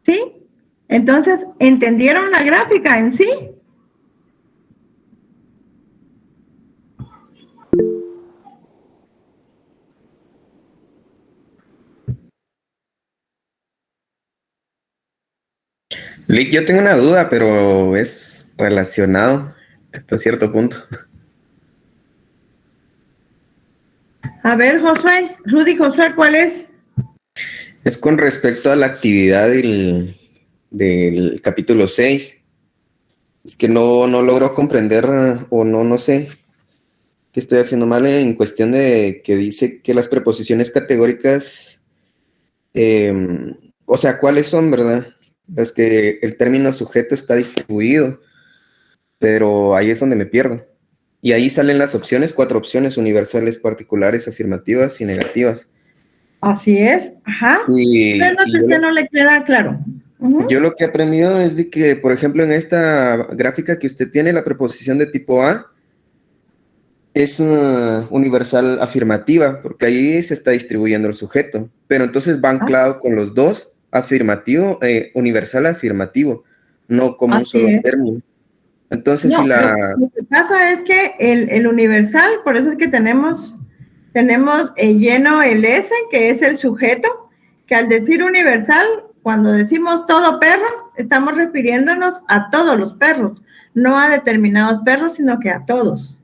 ¿Sí? Entonces, ¿entendieron la gráfica en sí? Lick, yo tengo una duda, pero es relacionado hasta cierto punto. A ver, Josué, Rudy Josué, ¿cuál es? Es con respecto a la actividad del capítulo 6. Es que no logro comprender o no sé qué estoy haciendo mal en cuestión de que dice que las preposiciones categóricas, o sea, ¿cuáles son, verdad? Las que el término sujeto está distribuido, pero ahí es donde me pierdo. Y ahí salen las opciones, 4 opciones: universales, particulares, afirmativas y negativas. Así es, ajá. No le queda claro. Yo lo que he aprendido es de que, por ejemplo, en esta gráfica que usted tiene, la preposición de tipo A es universal afirmativa, porque ahí se está distribuyendo el sujeto, pero entonces va anclado con los dos, afirmativo, universal afirmativo, no como un solo término. Entonces, no, lo que pasa es que el universal, por eso es que tenemos lleno el S, que es el sujeto, que al decir universal, cuando decimos todo perro, estamos refiriéndonos a todos los perros, no a determinados perros, sino que a todos.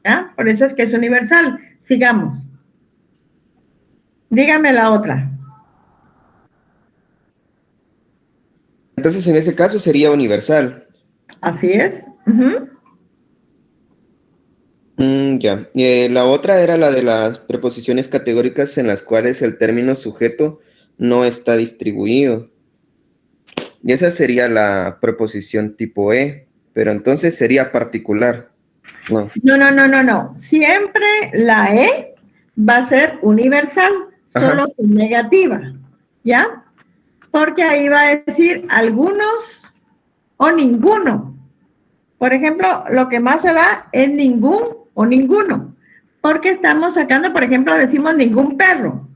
¿Ya? Por eso es que es universal. Sigamos. Dígame la otra. Entonces, en ese caso sería universal. Así es. Ya. La otra era la de las preposiciones categóricas en las cuales el término sujeto no está distribuido. Y esa sería la preposición tipo E, pero entonces sería particular. No. No. Siempre la E va a ser universal, solo con negativa, ¿ya? Porque ahí va a decir algunos o ninguno. Por ejemplo, lo que más se da es ningún o ninguno, porque estamos sacando, por ejemplo, decimos ningún perro.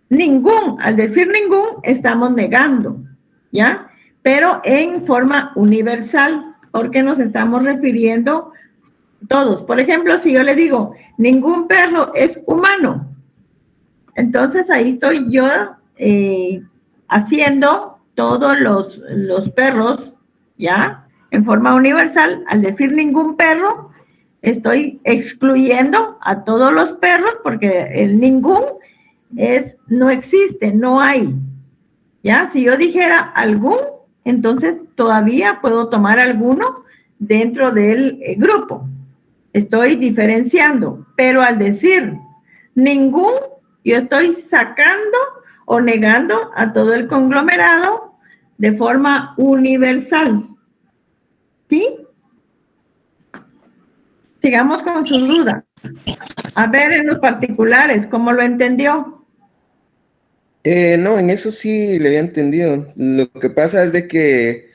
Ningún, al decir ningún, estamos negando, ¿ya? Pero en forma universal, porque nos estamos refiriendo todos. Por ejemplo, si yo le digo, ningún perro es humano, entonces ahí estoy yo haciendo todos los perros, ¿ya? En forma universal, al decir ningún perro, estoy excluyendo a todos los perros, porque el ningún no existe, no hay, ¿ya? Si yo dijera algún, entonces todavía puedo tomar alguno dentro del grupo. Estoy diferenciando, pero al decir ningún, yo estoy sacando o negando a todo el conglomerado de forma universal. ¿Sí? Sigamos con sus dudas. A ver, en los particulares, ¿cómo lo entendió? No, en eso sí le había entendido. Lo que pasa es de que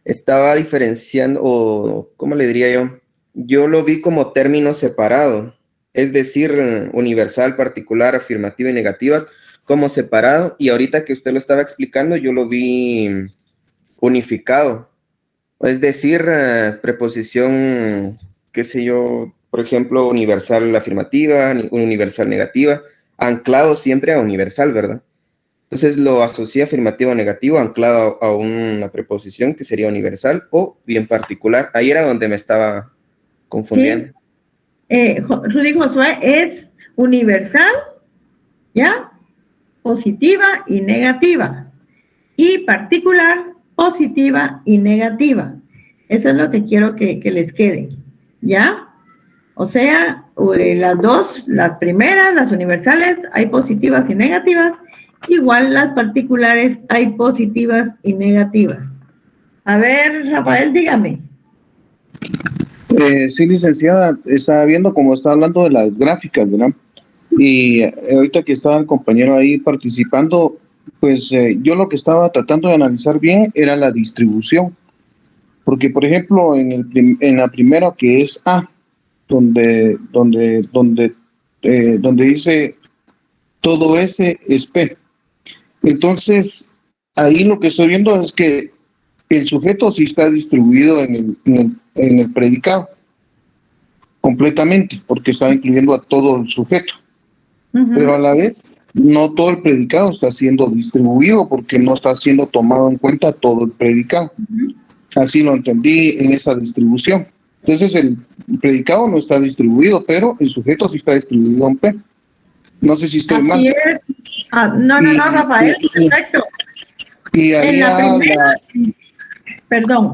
estaba diferenciando, o ¿cómo le diría yo? Yo lo vi como término separado, es decir, universal, particular, afirmativa y negativa, como separado, y ahorita que usted lo estaba explicando, yo lo vi unificado. Es decir, preposición, qué sé yo, por ejemplo, universal afirmativa, universal negativa, anclado siempre a universal, ¿verdad? Entonces lo asocié afirmativo o negativo anclado a una preposición que sería universal o bien particular. Ahí era donde me estaba confundiendo. Sí. Rudy Josué es universal, ¿ya? Positiva y negativa. Y particular, positiva y negativa. Eso es lo que quiero que les quede, ¿ya? O sea, las primeras, las universales, hay positivas y negativas. Igual las particulares hay positivas y negativas. A ver, Rafael, dígame. Sí, licenciada, estaba viendo cómo está hablando de las gráficas, ¿verdad? Y ahorita que estaba el compañero ahí participando, pues yo lo que estaba tratando de analizar bien era la distribución. Porque, por ejemplo, en la primera que es A, donde donde dice todo S es P. Entonces, ahí lo que estoy viendo es que el sujeto sí está distribuido en el predicado completamente, porque está incluyendo a todo el sujeto. Pero a la vez, no todo el predicado está siendo distribuido porque no está siendo tomado en cuenta todo el predicado. Así lo entendí en esa distribución. Entonces, el predicado no está distribuido, pero el sujeto sí está distribuido en P. No sé si estoy mal. Así es. No, Rafael, perfecto. Y ahí en la primera, perdón,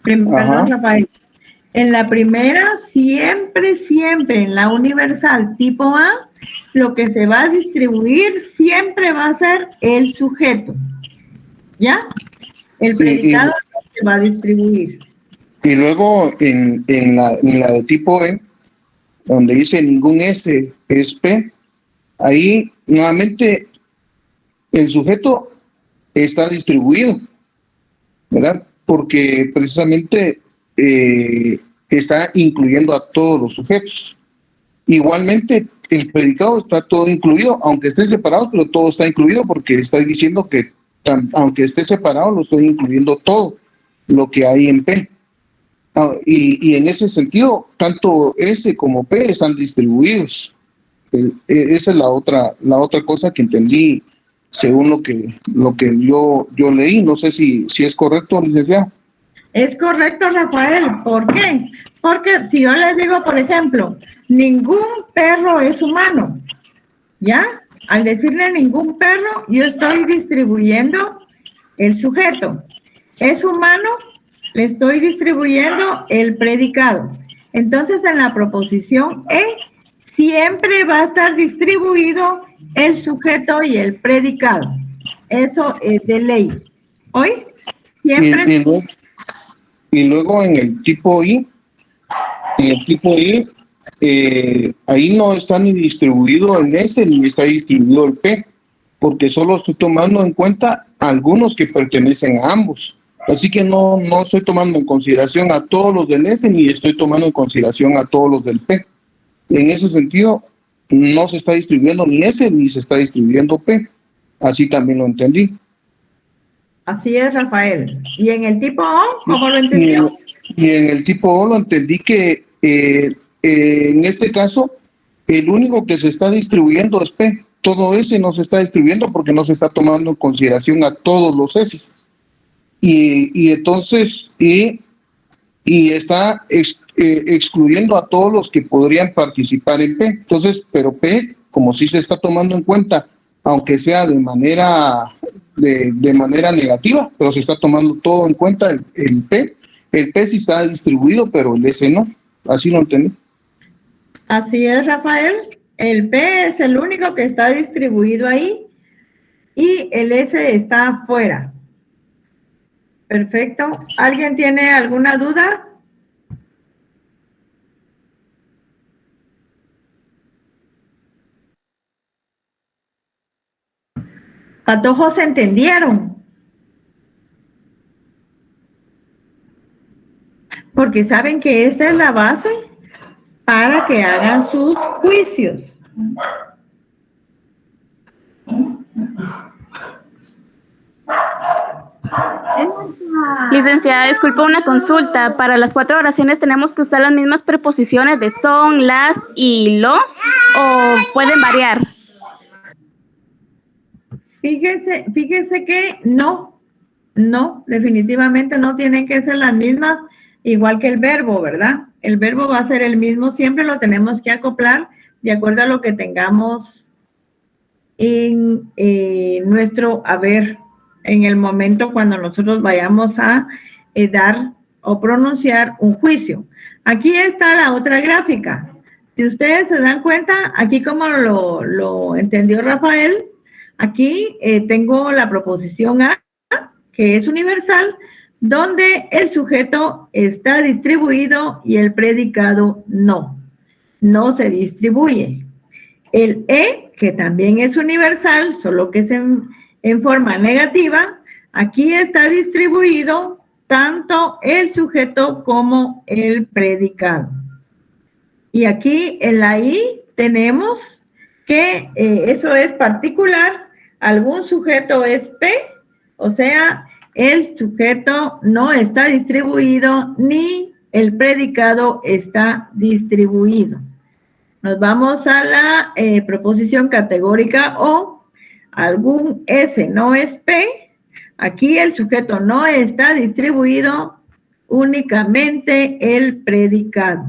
perdón, Rafael. En la primera, siempre, en la universal tipo A, lo que se va a distribuir siempre va a ser el sujeto. ¿Ya? El predicado se va a distribuir. Y luego en la de tipo E, donde dice ningún S es P, ahí nuevamente el sujeto está distribuido, ¿verdad? Porque precisamente está incluyendo a todos los sujetos. Igualmente, el predicado está todo incluido, aunque esté separado, pero todo está incluido porque está diciendo que aunque esté separado, lo estoy incluyendo todo lo que hay en P. Y en ese sentido, tanto S como P están distribuidos. Esa es la otra cosa que entendí según lo que yo leí. No sé si es correcto, licenciado. Es correcto, Rafael. ¿Por qué? Porque si yo les digo, por ejemplo, ningún perro es humano, ¿ya? Al decirle ningún perro, yo estoy distribuyendo el sujeto. ¿Es humano? Le estoy distribuyendo el predicado. Entonces, en la proposición E, siempre va a estar distribuido el sujeto y el predicado. Eso es de ley. ¿Hoy? Siempre. Y luego en el tipo I, ahí no está ni distribuido el S ni está distribuido el P, porque solo estoy tomando en cuenta algunos que pertenecen a ambos. Así que no estoy tomando en consideración a todos los del S ni estoy tomando en consideración a todos los del P. En ese sentido, no se está distribuyendo ni S ni se está distribuyendo P. Así también lo entendí. Así es, Rafael. ¿Y en el tipo O, cómo lo entendió? Y en el tipo O lo entendí que en este caso, el único que se está distribuyendo es P. Todo S no se está distribuyendo porque no se está tomando en consideración a todos los S. Y entonces, y está excluyendo a todos los que podrían participar en P. Entonces, pero P, como sí se está tomando en cuenta, aunque sea de manera negativa, pero se está tomando todo en cuenta el P. El P sí está distribuido, pero el S no. Así lo entendí. Así es, Rafael. El P es el único que está distribuido ahí y el S está afuera. Perfecto. ¿Alguien tiene alguna duda? Patojos, ¿se entendieron? Porque saben que esta es la base para que hagan sus juicios. Licenciada, disculpa una consulta. Para las 4 oraciones tenemos que usar las mismas preposiciones de son, las y los, o pueden variar. Fíjese que no, definitivamente no tienen que ser las mismas, igual que el verbo, ¿verdad? El verbo va a ser el mismo, siempre lo tenemos que acoplar de acuerdo a lo que tengamos en nuestro haber en el momento cuando nosotros vayamos a dar o pronunciar un juicio. Aquí está la otra gráfica. Si ustedes se dan cuenta, aquí como lo entendió Rafael, aquí tengo la proposición A, que es universal, donde el sujeto está distribuido y el predicado no se distribuye. El E, que también es universal, solo que es en forma negativa, aquí está distribuido tanto el sujeto como el predicado. Y aquí en la I tenemos que eso es particular, algún sujeto es P, o sea, el sujeto no está distribuido ni el predicado está distribuido. Nos vamos a la proposición categórica O, algún S no es P, aquí el sujeto no está distribuido, únicamente el predicado.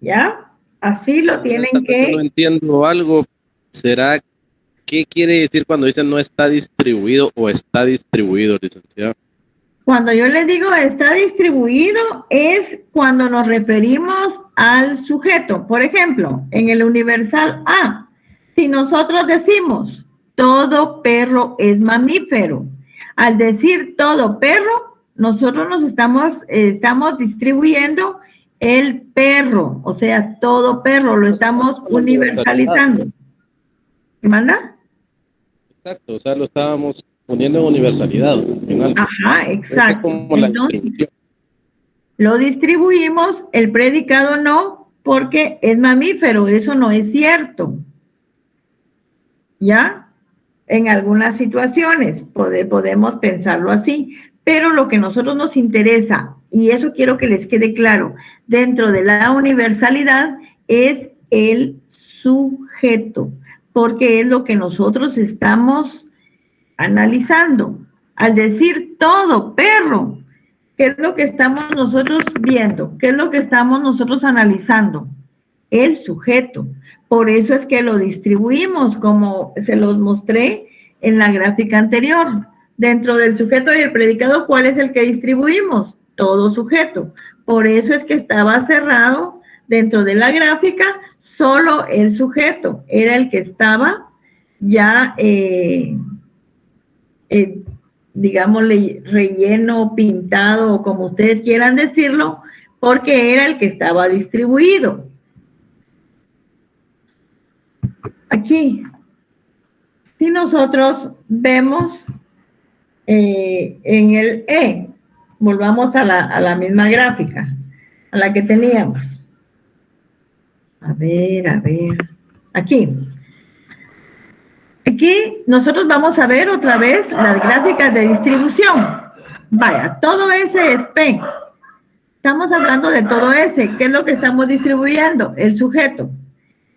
¿Ya? Así lo tienen que... No entiendo algo. ¿Será qué quiere decir cuando dicen no está distribuido o está distribuido, licenciado? Cuando yo les digo está distribuido es cuando nos referimos al sujeto. Por ejemplo, en el universal A, si nosotros decimos todo perro es mamífero, al decir todo perro, nosotros nos estamos distribuyendo el perro, o sea, todo perro, lo estamos universalizando. ¿Qué manda? Exacto, o sea, lo estábamos poniendo en universalidad. Ajá, exacto. Como la Entonces, distribución. lo distribuimos, el predicado no, porque es mamífero, eso no es cierto. ¿Ya? En algunas situaciones podemos pensarlo así, pero lo que a nosotros nos interesa, y eso quiero que les quede claro, dentro de la universalidad es el sujeto, porque es lo que nosotros estamos analizando. Al decir todo perro, ¿qué es lo que estamos nosotros viendo? ¿Qué es lo que estamos nosotros analizando? El sujeto. Por eso es que lo distribuimos, como se los mostré en la gráfica anterior. Dentro del sujeto y el predicado, ¿cuál es el que distribuimos? Todo sujeto. Por eso es que estaba cerrado dentro de la gráfica, solo el sujeto era el que estaba ya, digámosle, relleno, pintado, o como ustedes quieran decirlo, porque era el que estaba distribuido. Aquí, si nosotros vemos en el E, volvamos a la misma gráfica, a la que teníamos. A ver, aquí. Aquí nosotros vamos a ver otra vez las gráficas de distribución. Vaya, todo S es P. Estamos hablando de todo S. ¿Qué es lo que estamos distribuyendo? El sujeto.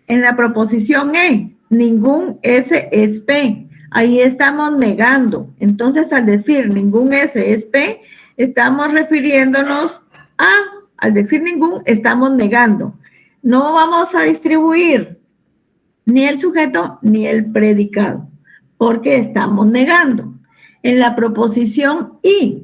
En la proposición E, ningún S es P. Ahí estamos negando. Entonces, al decir ningún S es P, estamos refiriéndonos a, al decir ningún, estamos negando. No vamos a distribuir ni el sujeto ni el predicado, porque estamos negando. En la proposición I,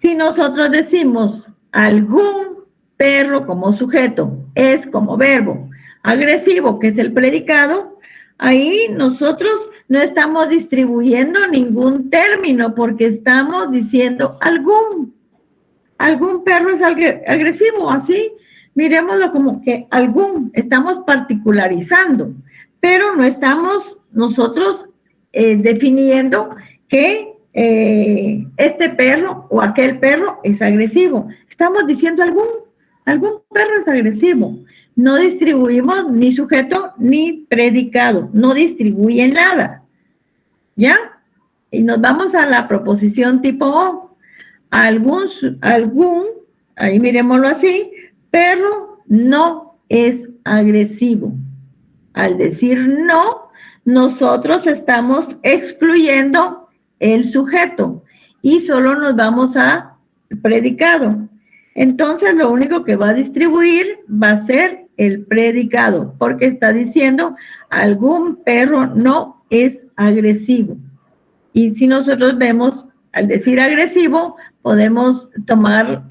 si nosotros decimos algún perro como sujeto, es como verbo, agresivo, que es el predicado, ahí nosotros no estamos distribuyendo ningún término porque estamos diciendo algún perro es agresivo, así, miremoslo como que estamos particularizando, pero no estamos nosotros definiendo que este perro o aquel perro es agresivo. Estamos diciendo algún perro es agresivo. No distribuimos ni sujeto ni predicado, no distribuye nada. ¿Ya? Y nos vamos a la proposición tipo O. Algún, ahí miremoslo así, perro no es agresivo. Al decir no, nosotros estamos excluyendo el sujeto y solo nos vamos a predicado. Entonces, lo único que va a distribuir va a ser el predicado, porque está diciendo algún perro no es agresivo. Y si nosotros vemos, al decir agresivo, podemos tomar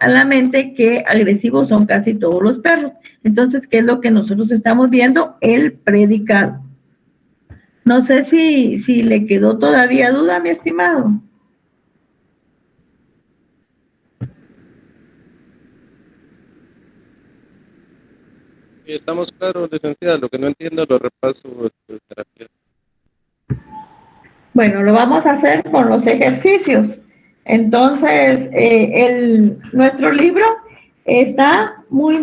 a la mente que agresivos son casi todos los perros. Entonces, ¿qué es lo que nosotros estamos viendo? El predicado. No sé si le quedó todavía duda, mi estimado. Sí, estamos claros, licenciada. Lo que no entiendo lo repaso. Bueno, lo vamos a hacer con los ejercicios. Entonces, nuestro libro está muy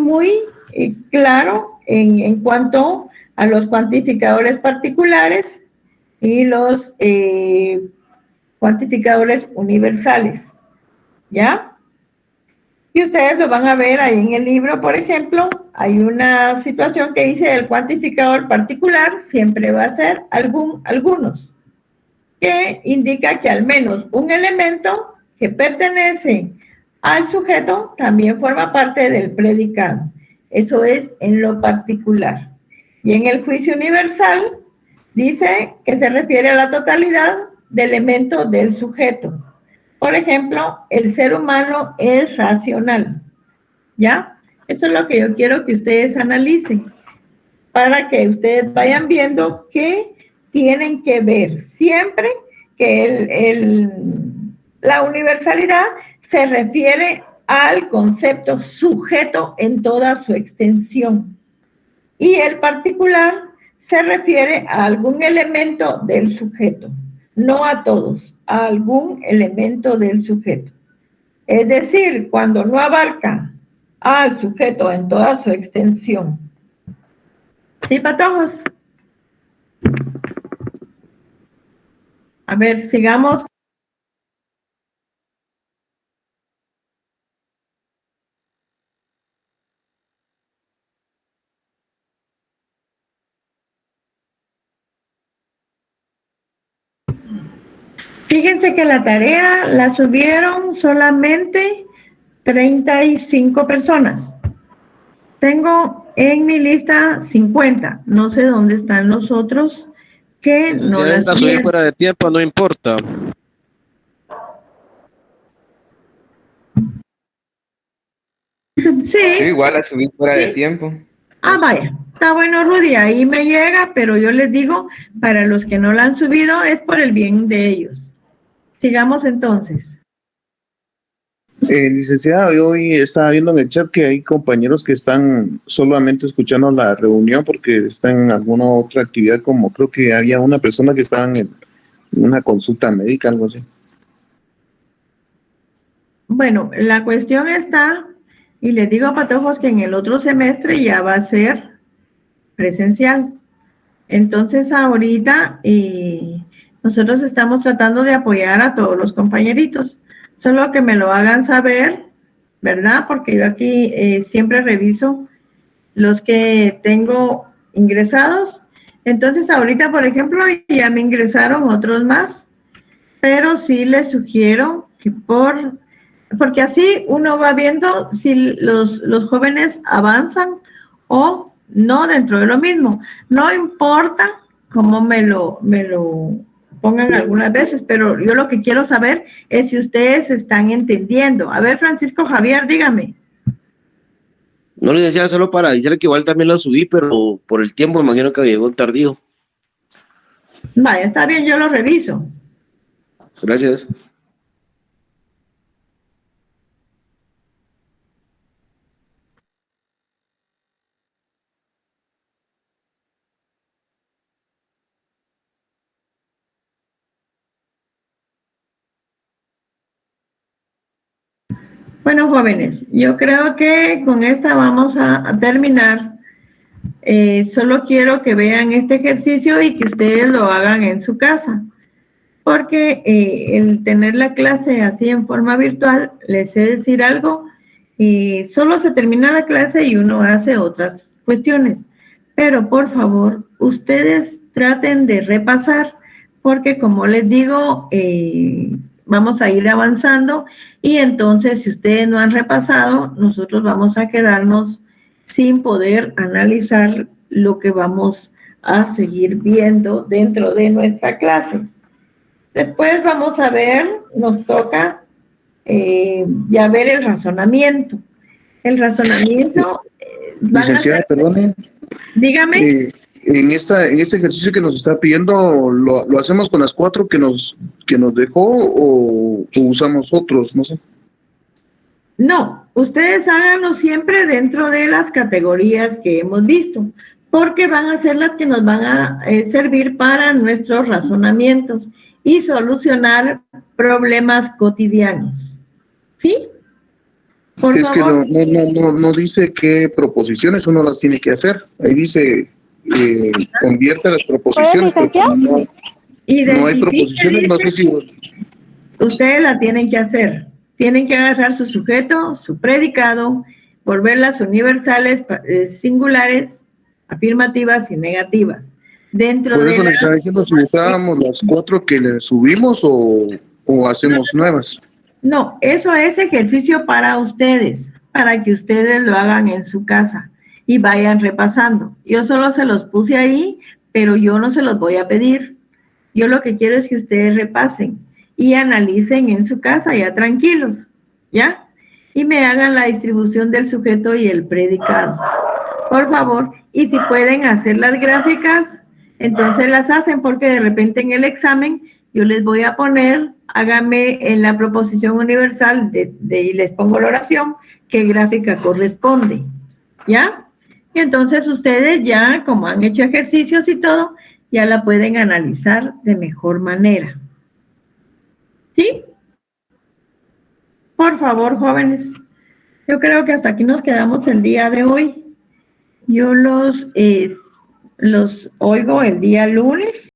claro, en cuanto a los cuantificadores particulares y los cuantificadores universales, ¿ya? Y ustedes lo van a ver ahí en el libro, por ejemplo, hay una situación que dice el cuantificador particular siempre va a ser algunos, que indica que al menos un elemento que pertenece al sujeto también forma parte del predicado. Eso es en lo particular. Y en el juicio universal dice que se refiere a la totalidad de elementos del sujeto. Por ejemplo, el ser humano es racional, ¿ya? Eso es lo que yo quiero que ustedes analicen, para que ustedes vayan viendo qué tienen que ver. Siempre que la universalidad se refiere al concepto sujeto en toda su extensión. Y el particular se refiere a algún elemento del sujeto, no a todos, a algún elemento del sujeto. Es decir, cuando no abarca al sujeto en toda su extensión. ¿Sí, patojos? A ver, sigamos. Fíjense que la tarea la subieron solamente 35 personas. Tengo en mi lista 50. No sé dónde están los otros que Si no se la entra a subir subieron. fuera de tiempo, no importa. Sí. Yo igual la subí fuera de tiempo. Ah, vaya. Está bueno, Rudy. Ahí me llega, pero yo les digo, para los que no la han subido, es por el bien de ellos. Sigamos entonces. Licenciada, yo hoy estaba viendo en el chat que hay compañeros que están solamente escuchando la reunión porque están en alguna otra actividad, como creo que había una persona que estaba en una consulta médica, algo así. Bueno, la cuestión está, y les digo a patojos que en el otro semestre ya va a ser presencial. Entonces ahorita nosotros estamos tratando de apoyar a todos los compañeritos. Solo que me lo hagan saber, ¿verdad? Porque yo aquí siempre reviso los que tengo ingresados. Entonces ahorita, por ejemplo, ya me ingresaron otros más, pero sí les sugiero que porque así uno va viendo si los jóvenes avanzan o no dentro de lo mismo. No importa cómo me lo pongan algunas veces, pero yo lo que quiero saber es si ustedes están entendiendo. A ver, Francisco Javier, dígame. No, licenciada, solo para decirle que igual también la subí, pero por el tiempo me imagino que llegó tardío. Vaya, está bien, yo lo reviso. Gracias. Bueno, jóvenes, yo creo que con esta vamos a terminar. Solo quiero que vean este ejercicio y que ustedes lo hagan en su casa. Porque el tener la clase así en forma virtual, les sé decir algo, solo se termina la clase y uno hace otras cuestiones. Pero por favor, ustedes traten de repasar, porque como les digo, vamos a ir avanzando y entonces si ustedes no han repasado, nosotros vamos a quedarnos sin poder analizar lo que vamos a seguir viendo dentro de nuestra clase. Después vamos a ver, nos toca ya ver el razonamiento. El razonamiento... Licenciada, perdone. Dígame. En este ejercicio que nos está pidiendo, ¿lo hacemos con las 4 que nos dejó o usamos otros? No sé. No, ustedes háganlo siempre dentro de las categorías que hemos visto, porque van a ser las que nos van a servir para nuestros razonamientos y solucionar problemas cotidianos. ¿Sí? Por Es que favor. no dice qué proposiciones uno las tiene que hacer. Ahí dice, convierte las proposiciones. licenciado? No hay Identifique, proposiciones, no sé si... ustedes la tienen que hacer. Tienen que agarrar su sujeto, su predicado, volverlas universales, singulares, afirmativas y negativas. Dentro Por de eso le la... estaba diciendo si usábamos las 4 que le subimos o hacemos nuevas. No, eso es ejercicio para ustedes, para que ustedes lo hagan en su casa y vayan repasando. Yo solo se los puse ahí, pero yo no se los voy a pedir. Yo lo que quiero es que ustedes repasen y analicen en su casa ya tranquilos, ¿ya? Y me hagan la distribución del sujeto y el predicado. Por favor, y si pueden hacer las gráficas, entonces las hacen, porque de repente en el examen yo les voy a poner, háganme en la proposición universal y les pongo la oración, qué gráfica corresponde, ¿ya? Y entonces ustedes ya, como han hecho ejercicios y todo, ya la pueden analizar de mejor manera. ¿Sí? Por favor, jóvenes. Yo creo que hasta aquí nos quedamos el día de hoy. Yo los oigo el día lunes.